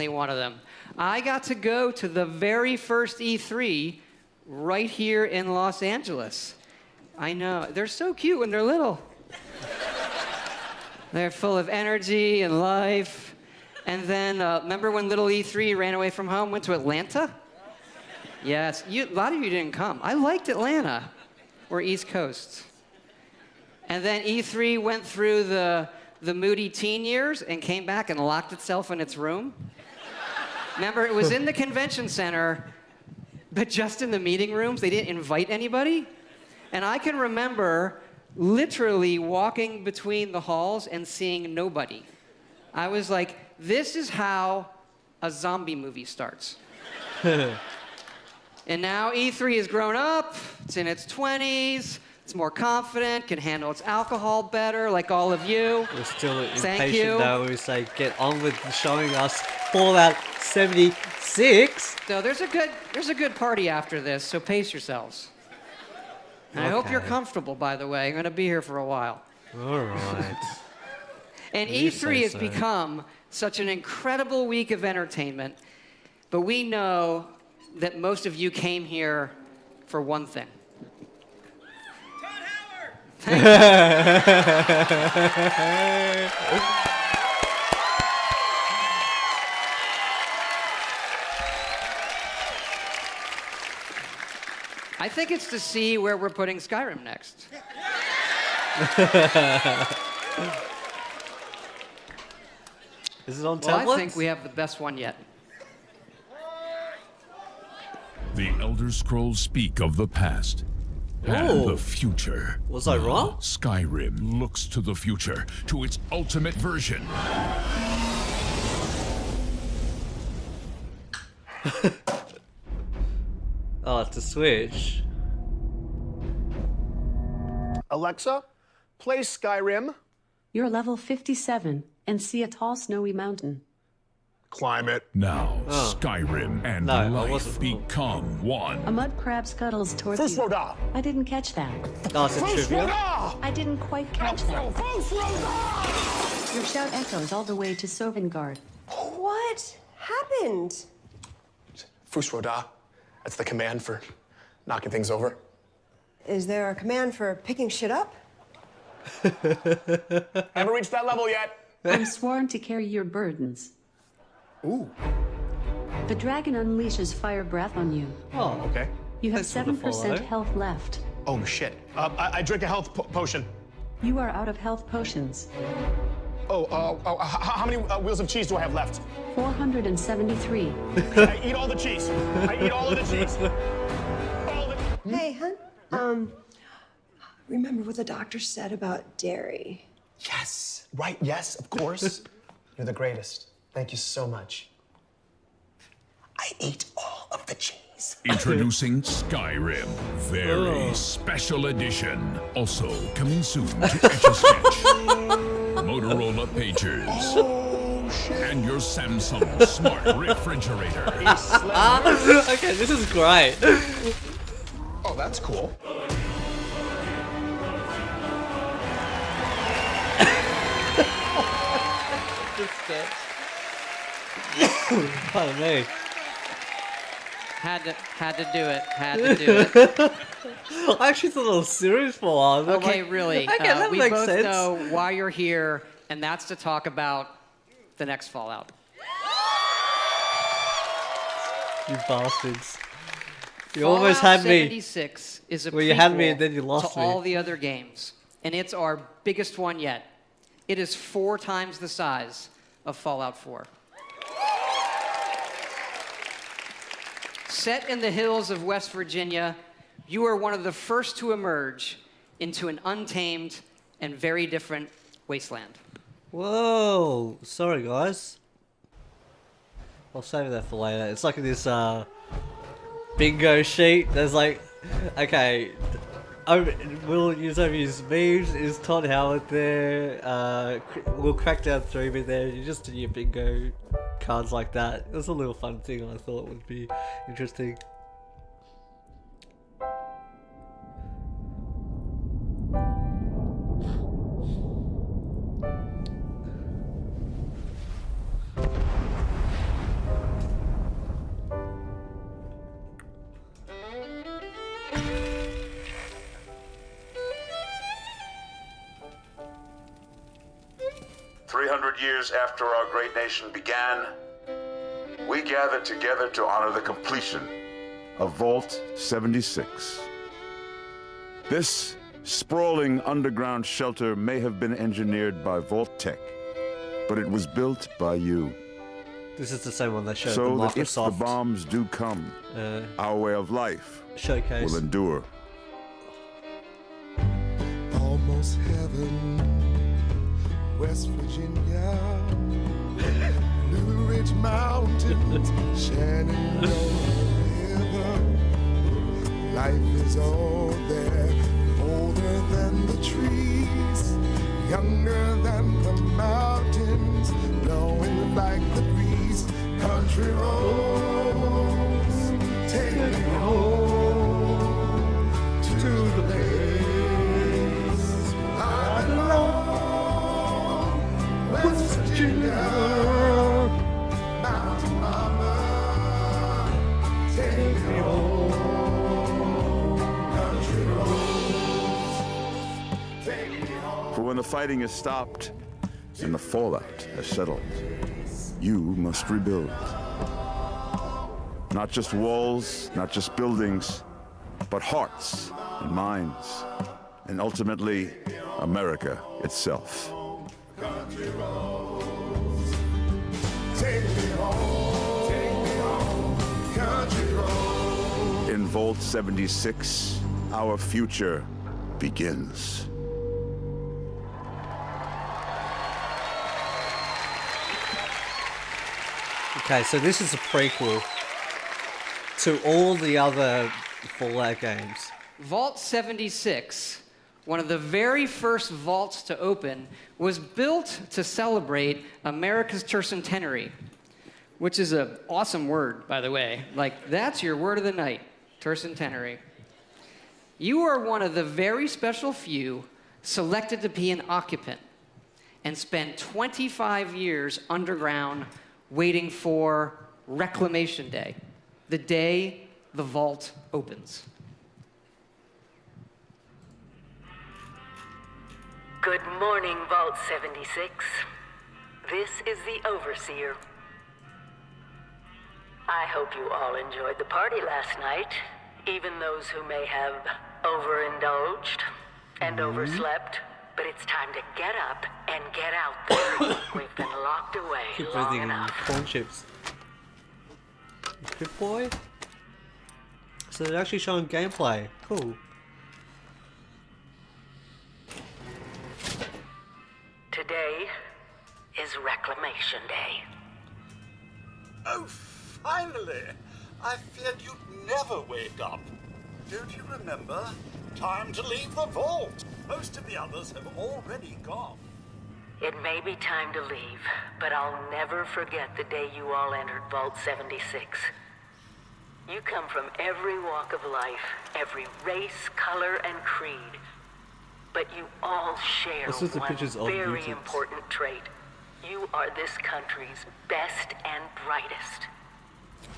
one of them. I got to go to the very first E3 right here in Los Angeles. I know, they're so cute when they're little. They're full of energy and life. And then, remember when little E3 ran away from home, went to Atlanta? Yes, a lot of you didn't come. I liked Atlanta. We're East Coast. And then E3 went through the moody teen years and came back and locked itself in its room. Remember, it was in the convention center, but just in the meeting rooms. They didn't invite anybody. And I can remember literally walking between the halls and seeing nobody. I was like, this is how a zombie movie starts. And now E3 has grown up, it's in its 20s, it's more confident, can handle its alcohol better, like all of you. We're still Thank impatient you. though. We say, get on with showing us Fallout 76. So there's a good party after this, so pace yourselves. And I hope you're comfortable, by the way. I'm going to be here for a while. All right. And You E3 say has so. become such an incredible week of entertainment but we know that most of you came here for one thing. I think it's to see where we're putting Skyrim next. Is it on Well, tablets? I think we have the best one yet. The Elder Scrolls speak of the past and Ooh. the future. Was I wrong? Skyrim looks to the future, to its ultimate version. Oh, it's a Switch. Alexa, play Skyrim. You're level 57 and see a tall snowy mountain. Climb it. Now, Skyrim and life become one. A mud crab scuttles towards First you. Roda. I didn't catch that. Oh, it's a trivia? I didn't quite catch that. Your shout echoes all the way to Sovngarde. What happened? First Roda. That's the command for knocking things over. Is there a command for picking shit up? Haven't reached that level yet. I'm sworn to carry your burdens. Ooh. The dragon unleashes fire breath on you. Oh, okay. You have Thanks for the 7% follow. health left. Oh, shit. I drink a health potion. You are out of health potions. How many wheels of cheese do I have left? 473. I eat all the cheese. I eat all of the cheese. Hey, hun. Remember what the doctor said about dairy? Yes. Right, yes, of course. You're the greatest. Thank you so much. I eat all of the cheese. Introducing Skyrim, very special edition. Also coming soon to Etch-a-Sketch, Motorola Pagers, and your Samsung smart refrigerator. Okay, this is great. Oh, that's cool. Pardon me. Had to do it. Had to do it. I actually thought it was serious for a while. I'm Okay, like, really. Okay, that we makes both sense. know why you're here, and that's to talk about the next Fallout. You bastards. You almost had me. 76 is a Well, you had me prequel and then you lost to me. all the other games, and it's our biggest one yet. It is 4 times the size of Fallout 4. Set in the hills of West Virginia, you are one of the first to emerge into an untamed and very different wasteland. Whoa. Sorry, guys. I'll save that for later. It's like this bingo sheet. There's like, okay, we'll use memes. Is Todd Howard there? We'll Crackdown 3 be there. You just do your bingo cards like that. It was a little fun thing I thought would be interesting. Years after our great nation began, we gathered together to honor the completion of Vault 76. This sprawling underground shelter may have been engineered by Vault Tech, but it was built by you. This is the same one they showed So the that if the Microsoft bombs do come, our way of life showcase will endure. Almost heaven, West Virginia, Blue Ridge Mountains, Shenandoah River. Life is all there, older than the trees, younger than the mountains, blowing like the breeze. Country roads, take me home to the place I belong. West Virginia, Mountain Mama. when the fighting is stopped and the fallout has settled, you must rebuild. Not just walls, not just buildings, but hearts and minds, and ultimately, America itself. Country roads, take me home, country roads. In Vault 76, our future begins. Okay, so this is a prequel to all the other Fallout games. Vault 76, one of the very first vaults to open, was built to celebrate America's tercentenary, which is an awesome word, by the way. Like, that's your word of the night, tercentenary. You are one of the very special few selected to be an occupant and spend 25 years underground waiting for Reclamation Day, the day the vault opens. Good morning, Vault 76. This is the Overseer. I hope you all enjoyed the party last night, even those who may have overindulged and overslept. But it's time to get up and get out there. We've been locked away Keep long breathing in enough. corn chips. Good boy. So they're actually showing gameplay. Cool. Today is Reclamation Day. Oh, finally! I feared you'd never wake up. Don't you remember? Time to leave the vault. Most of the others have already gone. It may be time to leave, but I'll never forget the day you all entered Vault 76. You come from every walk of life, every race, color, and creed. But you all share This is the one pictures of very mutants. important trait. You are this country's best and brightest.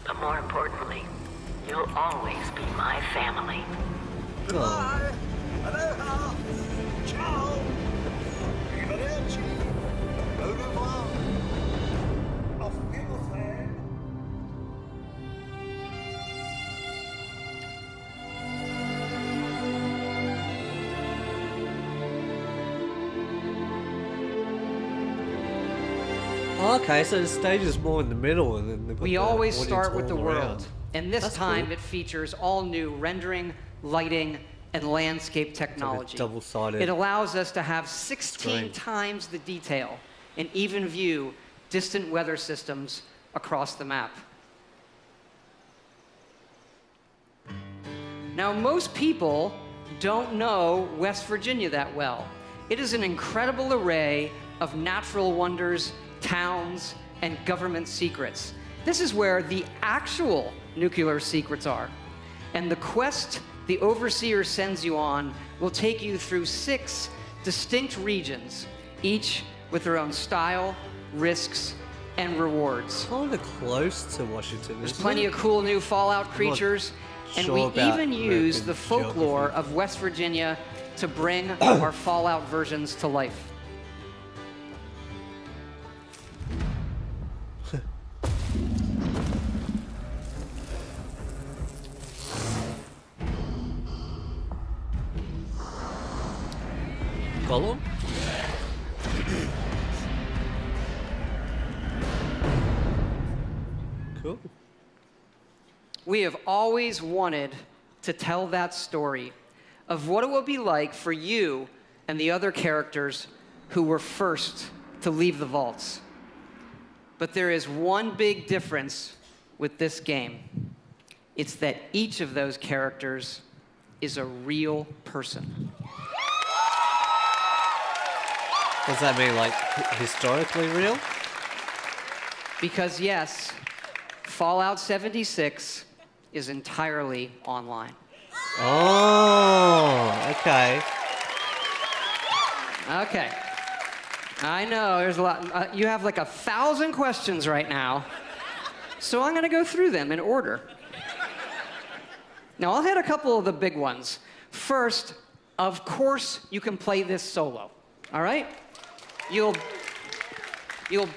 But more importantly, you'll always be my family. Goodbye. Aloha. Ciao. Arrivederci. Au revoir. Auf Wiedersehen. Okay, so the stage is more in the middle, and then they've got We the always audience start with the all world. around. And this That's time cool. it features all new rendering, lighting, and landscape technology. double-sided It allows us to have 16 screen. times the detail and even view distant weather systems across the map. Now, most people don't know West Virginia that well. It is an incredible array of natural wonders, towns, and government secrets. This is where the actual nuclear secrets are. And the quest the Overseer sends you on will take you through 6 distinct regions, each with their own style, risks, and rewards. Kind of close to Washington. There's plenty of cool new Fallout creatures, and sure we about even use American the folklore of West Virginia to bring our Fallout versions to life. Gollum? Cool. We have always wanted to tell that story of what it will be like for you and the other characters who were first to leave the vaults. But there is one big difference with this game. It's that each of those characters is a real person. Does that mean, like, historically real? Because yes, Fallout 76 is entirely online. Oh, okay. Okay. I know, there's a lot. You have like 1,000 questions right now. So I'm going to go through them in order. Now, I'll hit a couple of the big ones. First, of course, you can play this solo. All right? You'll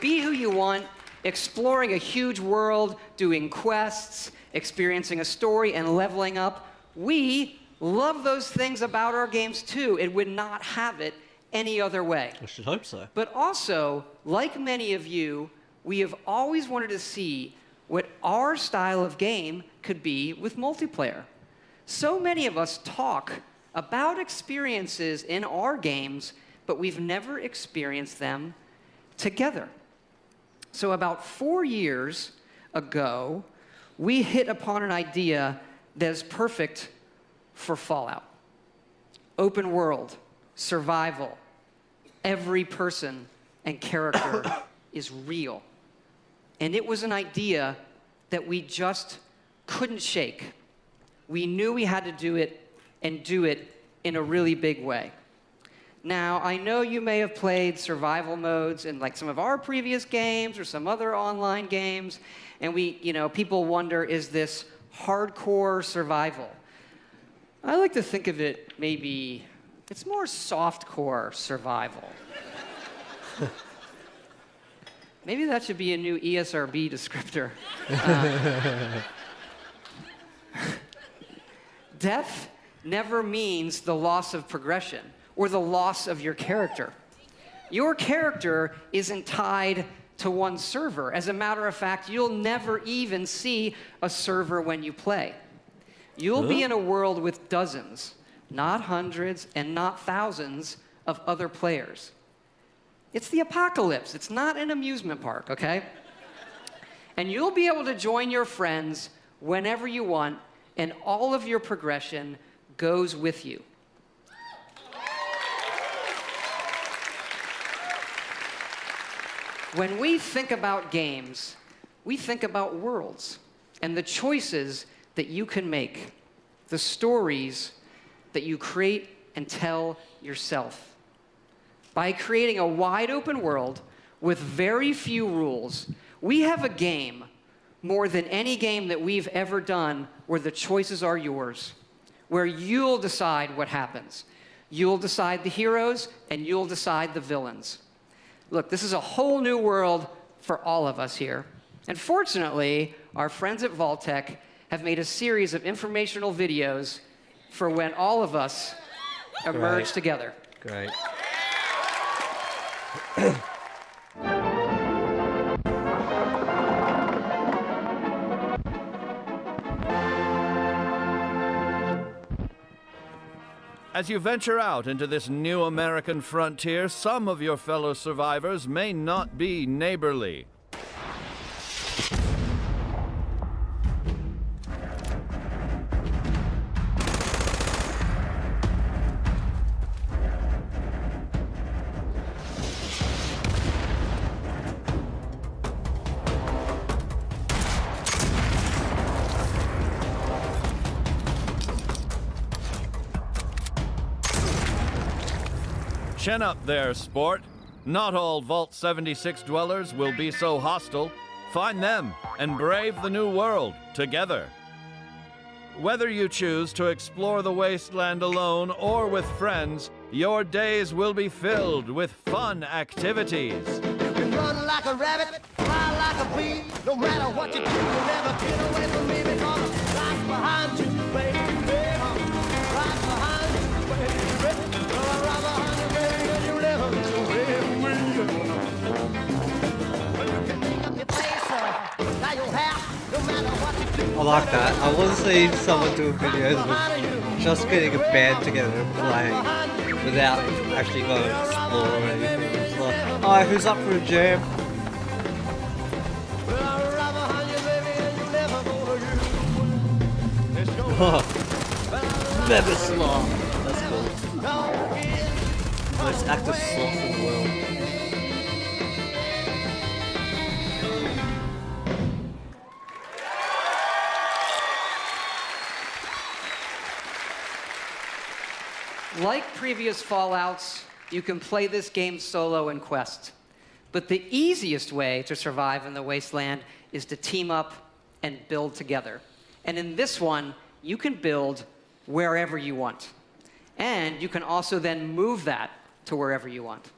be who you want, exploring a huge world, doing quests, experiencing a story, and leveling up. We love those things about our games too. It would not have it any other way. I should hope so. But also, like many of you, we have always wanted to see what our style of game could be with multiplayer. So many of us talk about experiences in our games, but we've never experienced them together. So about 4 years ago, we hit upon an idea that is perfect for Fallout. Open world, survival, every person and character is real. And it was an idea that we just couldn't shake. We knew we had to do it and do it in a really big way. Now, I know you may have played survival modes in like some of our previous games or some other online games, and people wonder, is this hardcore survival? I like to think of it maybe, it's more softcore survival. Maybe that should be a new ESRB descriptor. Death never means the loss of progression or the loss of your character. Your character isn't tied to one server. As a matter of fact, you'll never even see a server when you play. You'll be in a world with dozens, not hundreds and not thousands of other players. It's the apocalypse. It's not an amusement park, okay? And you'll be able to join your friends whenever you want, and all of your progression goes with you. When we think about games, we think about worlds and the choices that you can make, the stories that you create and tell yourself. By creating a wide open world with very few rules, we have a game more than any game that we've ever done where the choices are yours, where you'll decide what happens. You'll decide the heroes and you'll decide the villains. Look, this is a whole new world for all of us here. And fortunately, our friends at Vault-Tec have made a series of informational videos for when all of us emerge together. Great. As you venture out into this new American frontier, some of your fellow survivors may not be neighborly. Chin up there, sport. Not all Vault 76 dwellers will be so hostile. Find them and brave the new world together. Whether you choose to explore the wasteland alone or with friends, your days will be filled with fun activities. You can run like a rabbit, fly like a bee. No matter what you do, you'll never get away from me because I'm right behind you, baby. Right behind you, baby. Right behind you, baby, and you'll never get away from me. You can make up your face, now you'll have, no matter what you do. I like that. I want to see someone do videos with just getting a band together and playing without actually going to explore or anything. It's like, hi, who's up for a jam? Oh, never sloth. That's cool. Most active sloth in the world. Like previous Fallouts, you can play this game solo in Quest. But the easiest way to survive in the wasteland is to team up and build together. And in this one, you can build wherever you want. And you can also then move that to wherever you want.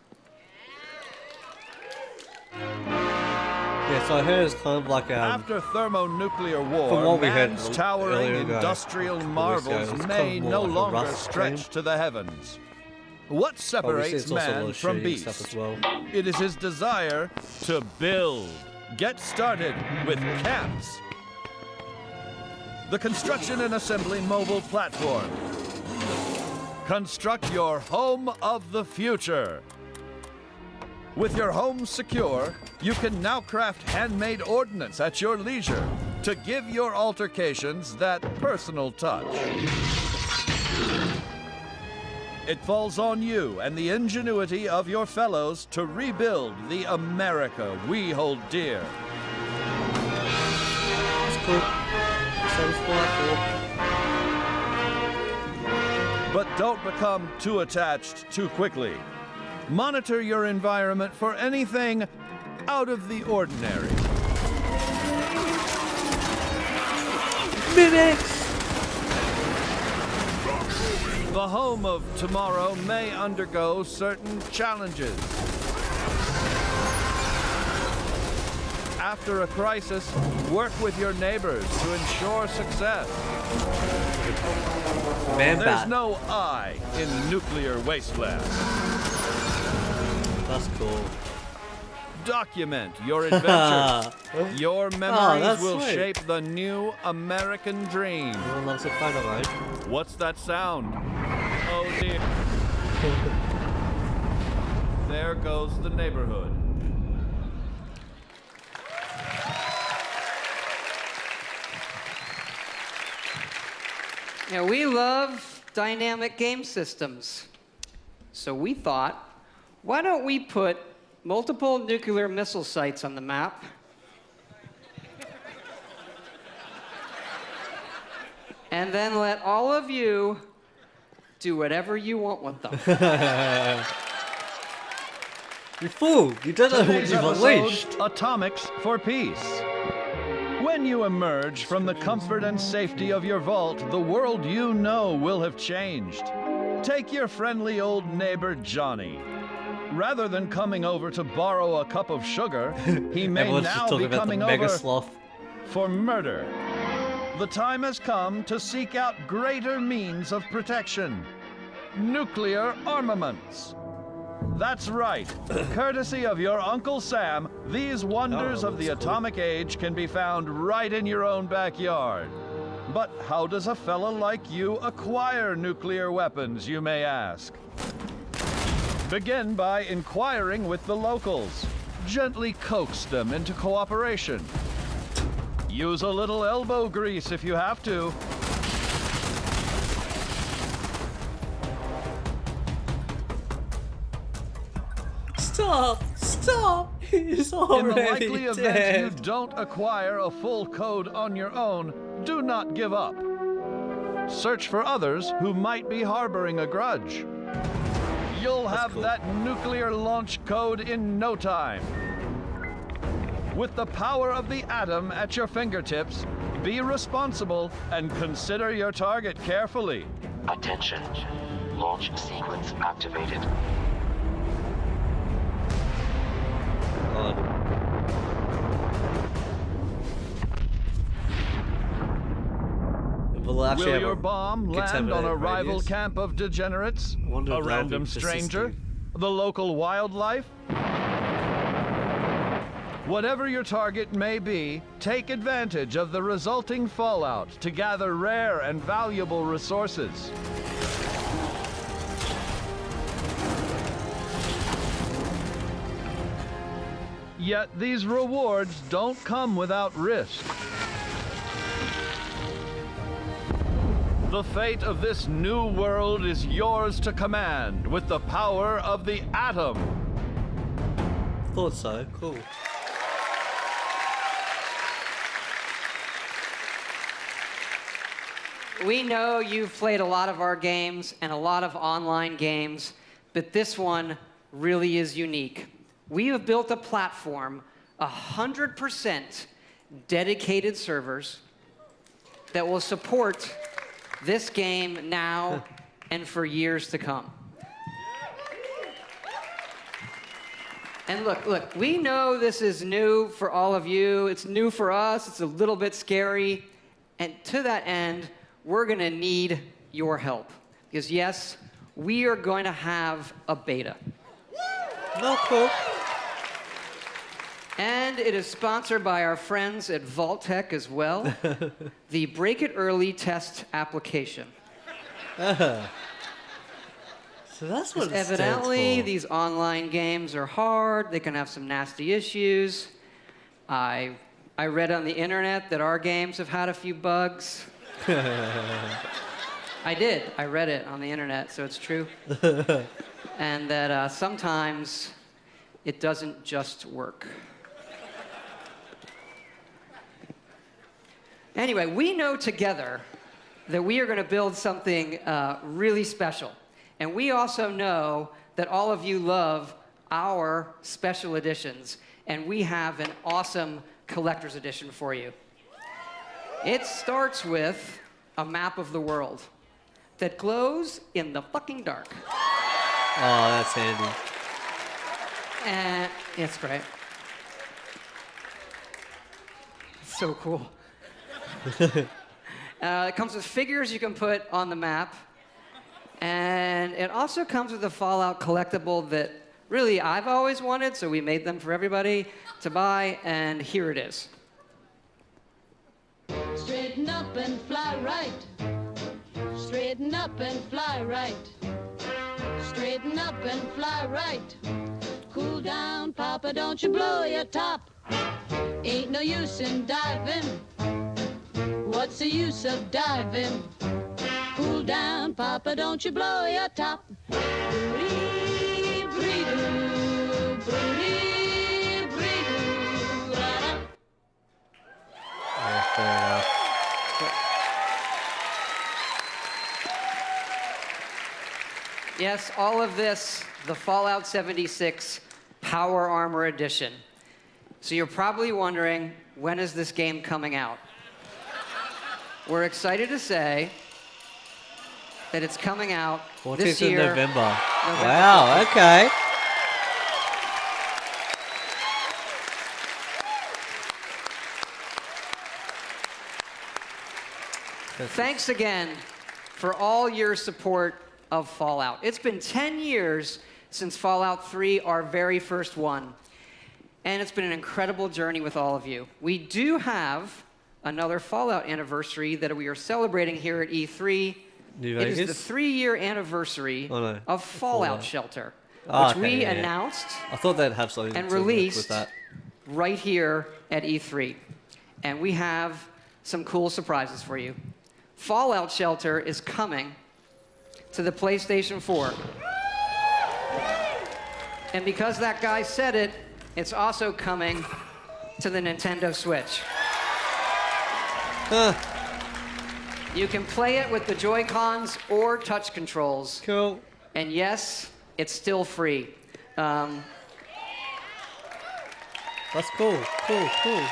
Yeah, so I heard it's kind of like After thermonuclear war, from what we heard man's earlier towering ago, industrial a couple marvels weeks ago, it was may kind of more no like a longer Rust stretch game. to the heavens. What Obviously, separates it's also a lot man of from shooting stuff beast? as well. It is his desire to build. Get started with camps. The construction and assembly mobile platform. Construct your home of the future. With your home secure, you can now craft handmade ordnance at your leisure to give your altercations that personal touch. It falls on you and the ingenuity of your fellows to rebuild the America we hold dear. That's cool. Sounds cool. But don't become too attached too quickly. Monitor your environment for anything out of the ordinary. Mimics! The home of tomorrow may undergo certain challenges. After a crisis, work with your neighbors to ensure success. Man There's bat. no I in nuclear wasteland. That's cool. Document your adventure. Your memories that's will sweet. shape the new American dream. Everyone loves a photo, right? What's that sound? Oh dear. There goes the neighborhood. Yeah, we love dynamic game systems. So we thought, why don't we put multiple nuclear missile sites on the map? And then let all of you do whatever you want with them. You fool! You don't know what Today's you've episode, unleashed. Atomics for Peace. When you emerge from the comfort and safety of your vault, the world you know will have changed. Take your friendly old neighbor, Johnny. Rather than coming over to borrow a cup of sugar, he may Everyone's just now talking be about the coming mega over sloth. for murder. The time has come to seek out greater means of protection. Nuclear armaments. That's right. Courtesy of your Uncle Sam, these wonders of the atomic age can be found right in your own backyard. But how does a fella like you acquire nuclear weapons, you may ask? Begin by inquiring with the locals. Gently coax them into cooperation. Use a little elbow grease if you have to. Stop! Stop! He's In already the likely event dead. you don't acquire a full code on your own, do not give up. Search for others who might be harboring a grudge. You'll have that nuclear launch code in no time. With the power of the atom at your fingertips, be responsible and consider your target carefully. Attention. Launch sequence activated. Will it actually Will have your a bomb land on a contaminated rival radius? camp of degenerates? wonder A if that'll random be stranger? persistent. The local wildlife? Whatever your target may be, take advantage of the resulting fallout to gather rare and valuable resources. Yet these rewards don't come without risk. The fate of this new world is yours to command with the power of the atom. Thought so. Cool. We know you've played a lot of our games and a lot of online games, but this one really is unique. We have built a platform, 100% dedicated servers that will support this game now and for years to come. And look, we know this is new for all of you. It's new for us. It's a little bit scary. And to that end, we're going to need your help. Because yes, we are going to have a beta. Oh, cool. And it is sponsored by our friends at Vault-Tec as well. The Break It Early test application. So that's what it stands Evidently, for. these online games are hard. They can have some nasty issues. I read on the internet that our games have had a few bugs. I did. I read it on the internet, so it's true. And that sometimes it doesn't just work. Anyway, we know together that we are going to build something really special. And we also know that all of you love our special editions. And we have an awesome collector's edition for you. It starts with a map of the world that glows in the fucking dark. Oh, that's handy. And it's great. So cool. It comes with figures you can put on the map. And it also comes with a Fallout collectible that really I've always wanted, so we made them for everybody to buy, and here it is. Straighten up and fly right. Straighten up and fly right. Straighten up and fly right. Cool down, Papa, don't you blow your top. Ain't no use in diving. What's the use of diving? Cool down, Papa, don't you blow your top. Bree, bree, doo, bree, bree, doo, da-da. Yeah, fair enough. Yes, all of this, the Fallout 76 Power Armor Edition. So you're probably wondering, when is this game coming out? We're excited to say that it's coming out 14th this of year. November. November Wow, 14th. okay. Thanks again for all your support of Fallout. It's been 10 years since Fallout 3, our very first one. And it's been an incredible journey with all of you. We do have another Fallout anniversary that we are celebrating here at E3. New It is Vegas? the 3-year anniversary of Fallout Shelter, which we announced I thought they'd have something and to work released with that. right here at E3. And we have some cool surprises for you. Fallout Shelter is coming to the PlayStation 4. And because that guy said it, it's also coming to the Nintendo Switch. You can play it with the Joy-Cons or touch controls. Cool. And yes, it's still free. That's cool, cool.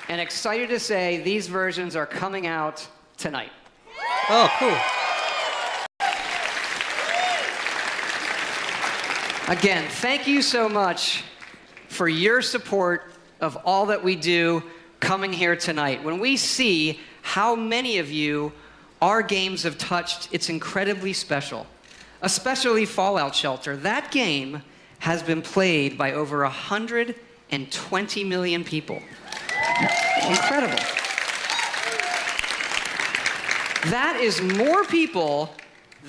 And excited to say these versions are coming out tonight. Oh, cool. Again, thank you so much for your support of all that we do coming here tonight. When we see how many of you our games have touched, it's incredibly special. Especially Fallout Shelter. That game has been played by over 120 million people. Incredible. That is more people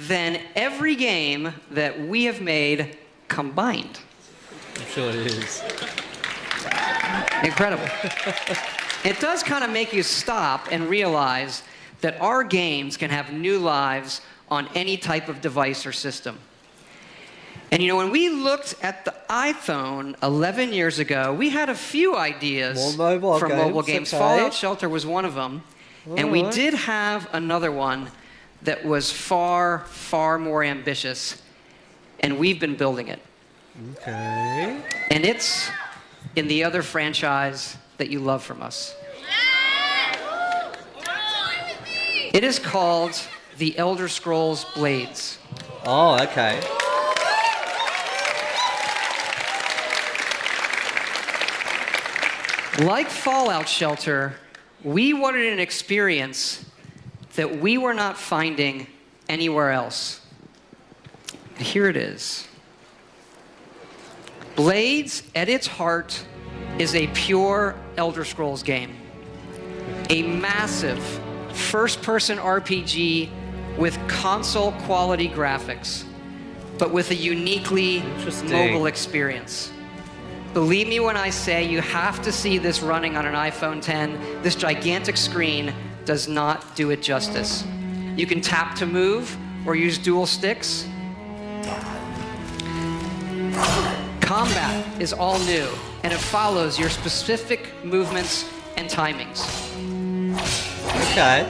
than every game that we have made combined. I'm sure it is. Incredible. It does kind of make you stop and realize that our games can have new lives on any type of device or system. And you know, when we looked at the iPhone 11 years ago, we had a few ideas for mobile games. okay. Fallout Shelter was one of them. And we Alright. did have another one that was far, far more ambitious. And we've been building it. Okay. And it's in the other franchise that you love from us. It is called The Elder Scrolls Blades. Oh, okay. Like Fallout Shelter, we wanted an experience that we were not finding anywhere else. Here it is. Blades, at its heart, is a pure Elder Scrolls game. A massive first-person RPG with console-quality graphics, but with a uniquely mobile experience. Believe me when I say you have to see this running on an iPhone X. This gigantic screen does not do it justice. You can tap to move or use dual sticks. Combat is all new, and it follows your specific movements and timings. Okay.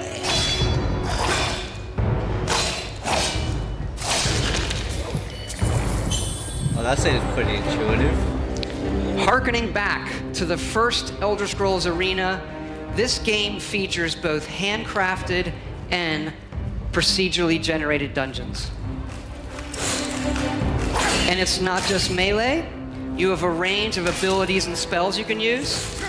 Oh, that seems pretty intuitive. Harkening back to the first Elder Scrolls Arena, this game features both handcrafted and procedurally generated dungeons. And it's not just melee. You have a range of abilities and spells you can use.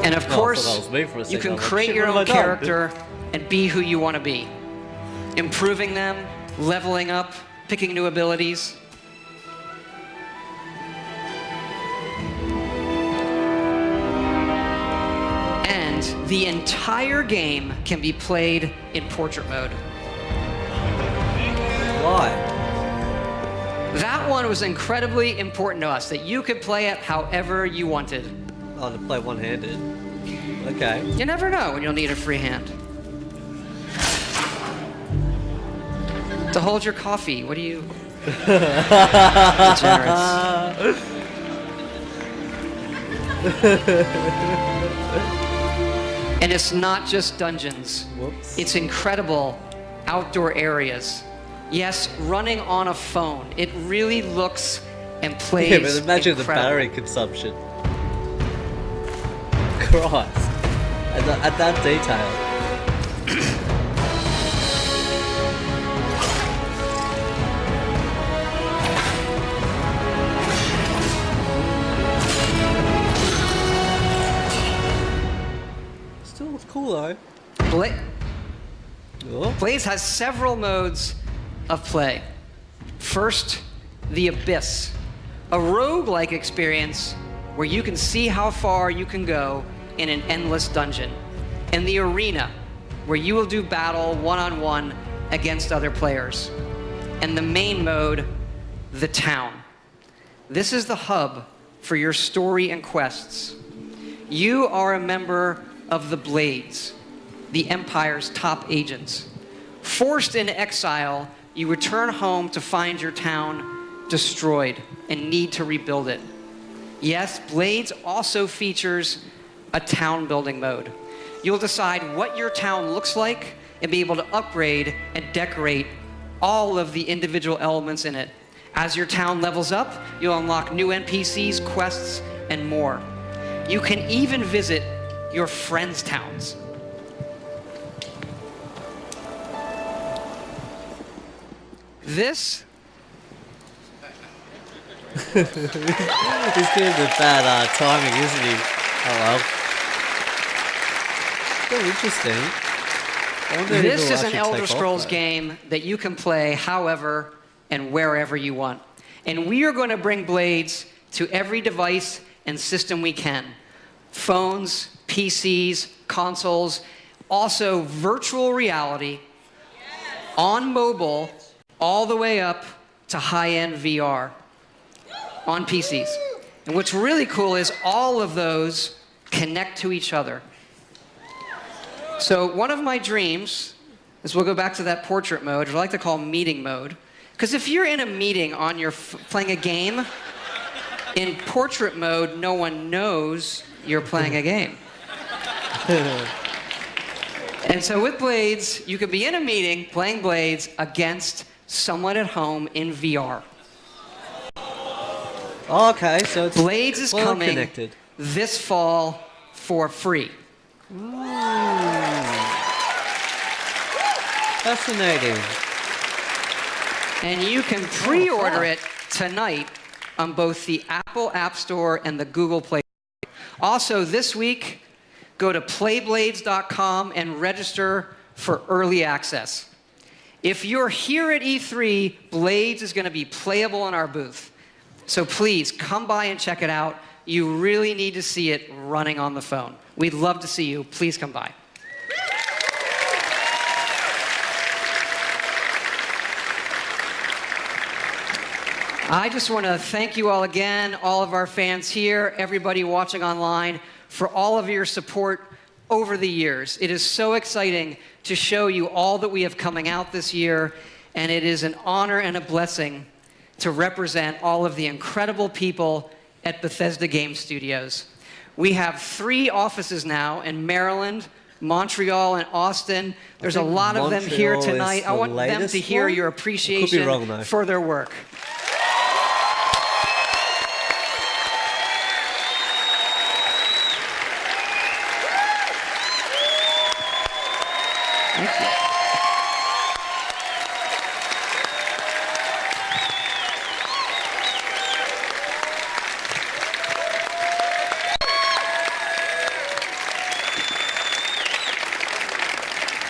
And of course, you can create your own character and be who you want to be. Improving them, leveling up, picking new abilities. And the entire game can be played in portrait mode. Why? That one was incredibly important to us, that you could play it however you wanted. Oh, to play one-handed. Okay. You never know when you'll need a free hand. To hold your coffee, what do you... Degenerates. And it's not just dungeons. Whoops. It's incredible outdoor areas. Yes, running on a phone. It really looks and plays Yeah, but imagine incredible. the battery consumption. Christ. At that detail. Still looks cool though. Blaze has several modes of play. First, the Abyss, a roguelike experience where you can see how far you can go in an endless dungeon. And the Arena, where you will do battle one-on-one against other players. And the main mode, the Town. This is the hub for your story and quests. You are a member of the Blades, the Empire's top agents. Forced into exile, you return home to find your town destroyed and need to rebuild it. Yes, Blades also features a town building mode. You'll decide what your town looks like and be able to upgrade and decorate all of the individual elements in it. As your town levels up, you'll unlock new NPCs, quests, and more. You can even visit your friends' towns. This... He's getting the bad timing, isn't he? Oh well. So interesting. I wonder if This it'll is an actually Elder take off, Scrolls though. game that you can play however and wherever you want. And we are going to bring Blades to every device and system we can. Phones, PCs, consoles, also virtual reality, on mobile, all the way up to high-end VR on PCs. And what's really cool is all of those connect to each other. So one of my dreams is we'll go back to that portrait mode, which I like to call meeting mode. Because if you're in a meeting on your playing a game, in portrait mode, no one knows you're playing a game. And so with Blades, you could be in a meeting playing Blades against someone at home in VR. Okay, so it's Blades is well coming connected. this fall for free. Ooh. Fascinating. And you can pre-order it tonight on both the Apple App Store and the Google Play. Also, this week, go to playblades.com and register for early access. If you're here at E3, Blades is going to be playable in our booth. So please, come by and check it out. You really need to see it running on the phone. We'd love to see you. Please come by. I just want to thank you all again, all of our fans here, everybody watching online, for all of your support over the years. It is so exciting to show you all that we have coming out this year, and it is an honor and a blessing to represent all of the incredible people at Bethesda Game Studios. We have 3 offices now in Maryland, Montreal, and Austin. There's a lot of them here tonight. I want them to hear your appreciation for their work. Thank you.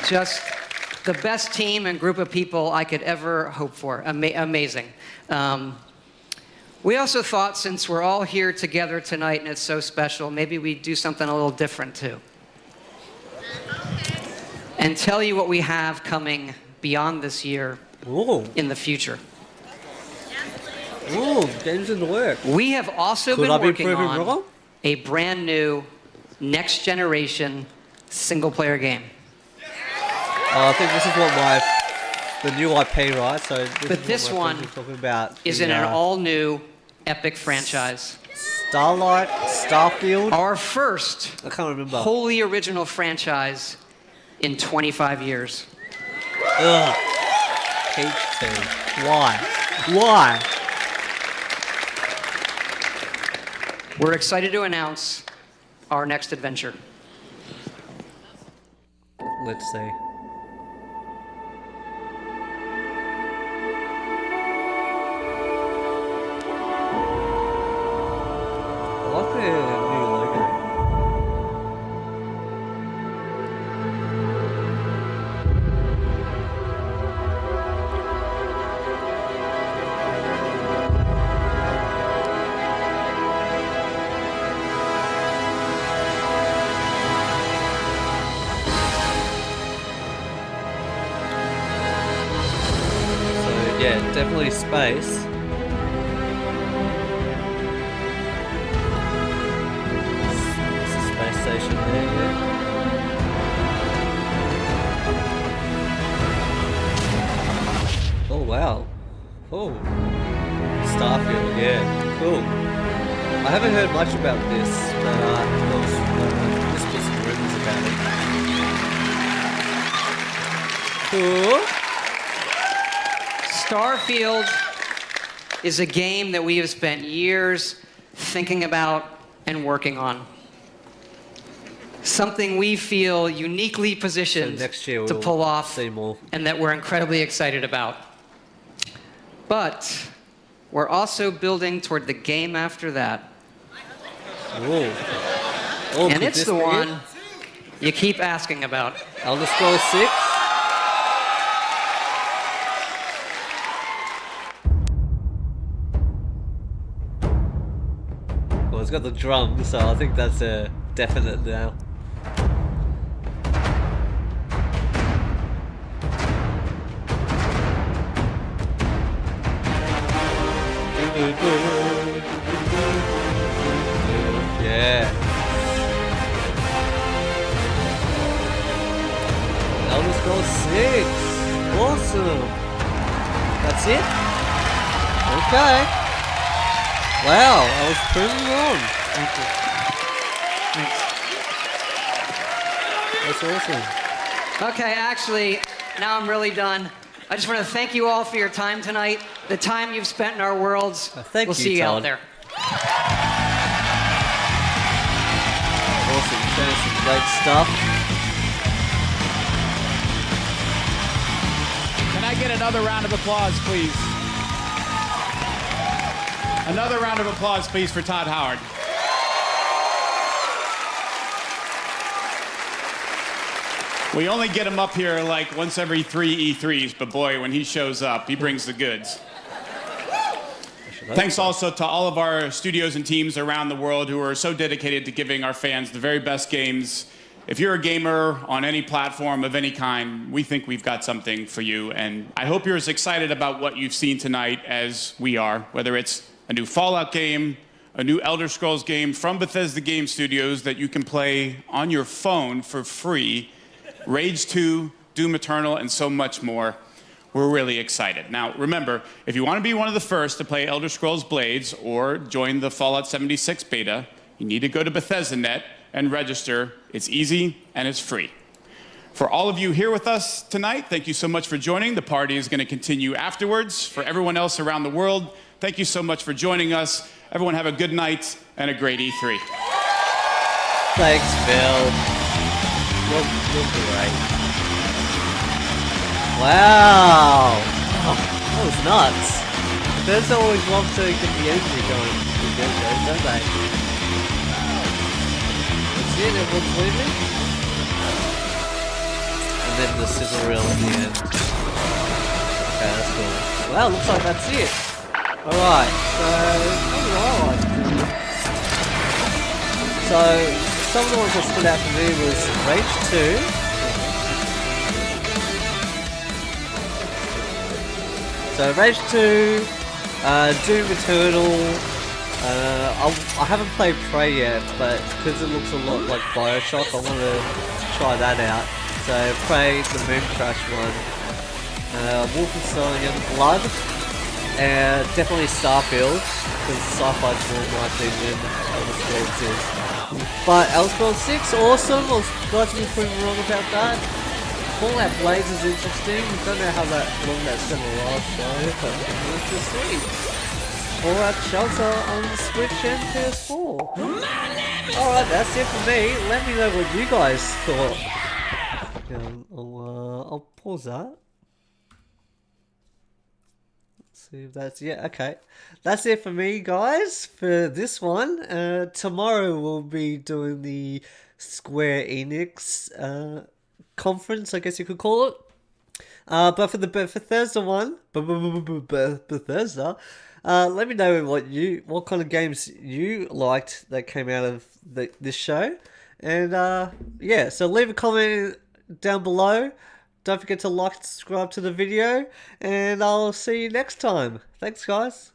Just the best team and group of people I could ever hope for. Amazing. We also thought, since we're all here together tonight and it's so special, maybe we'd do something a little different too. And tell you what we have coming beyond this year in the future. Ooh, games in the work. We have also been working on a brand new next generation single player game. I think this is what the new IP, right? So this one talking about is in an all new epic franchise. Starfield? Our first I can't remember. wholly original franchise in 25 years. Ugh. Peach 2. Why? We're excited to announce our next adventure. Let's see. I like the new logo. So yeah, definitely space. Station there, yeah. Oh wow. Oh. Starfield, yeah. Cool. I haven't heard much about this, but there's whispers and rumors about it. Cool. Starfield is a game that we have spent years thinking about and working on. Something we feel uniquely positioned to pull off and that we're incredibly excited about. But we're also building toward the game after that. And it's the one you keep asking about. Elder Scrolls 6? Well, it's got the drum, so I think that's a definite now. Yeah. Elder Scrolls 6. Awesome. That's it? Okay. Wow, I was proven wrong. Thank you. Thanks. That's awesome. Okay, actually, now I'm really done. I just want to thank you all for your time tonight, the time you've spent in our worlds. Thank we'll you, see you out Todd. there. Awesome, showing some great stuff. get another round of applause, please? Another round of applause, please, for Todd Howard. We only get him up here like once every 3 E3s, but boy, when he shows up, he brings the goods. Thanks also to all of our studios and teams around the world who are so dedicated to giving our fans the very best games. If you're a gamer on any platform of any kind, we think we've got something for you. And I hope you're as excited about what you've seen tonight as we are, whether it's a new Fallout game, a new Elder Scrolls game from Bethesda Game Studios that you can play on your phone for free, Rage 2, Doom Eternal, and so much more. We're really excited. Now, remember, if you want to be one of the first to play Elder Scrolls Blades or join the Fallout 76 beta, you need to go to Bethesda.net and register. It's easy and it's free. For all of you here with us tonight, thank you so much for joining. The party is going to continue afterwards. For everyone else around the world, thank you so much for joining us. Everyone have a good night and a great E3. Thanks, Phil. You're great. Wow! Oh, that was nuts. There's always one to get the energy going, don't they? That's it, everyone's leaving. And then the sizzle reel at the end. Okay, that's cool. Wow, looks like that's it. Alright, so what do I like to do? So some of the ones that stood out for me was Rage 2. So Rage 2, Doom Eternal, I haven't played Prey yet, but because it looks a lot like Bioshock, I want to try that out. So Prey, the Moon Crash one, Wolfenstein Youngblood, and definitely Starfield, because sci-fi form like these in Elder Scrolls is. But Elder Scrolls 6, awesome, I was glad to be proven wrong about that. Fallout Blades is interesting. Don't know how long that's going to last though, but we'll just see. Fallout Shelter on Switch and PS4. Alright, that's it for me. Let me know what you guys thought. I'll pause that. Let's see if that's... Yeah, okay. That's it for me, guys, for this one. Tomorrow we'll be doing the Square Enix... conference, I guess you could call it. But for the Bethesda one, Bethesda, let me know what kind of games you liked that came out of this show. And yeah, so leave a comment down below. Don't forget to like and subscribe to the video. And I'll see you next time. Thanks, guys.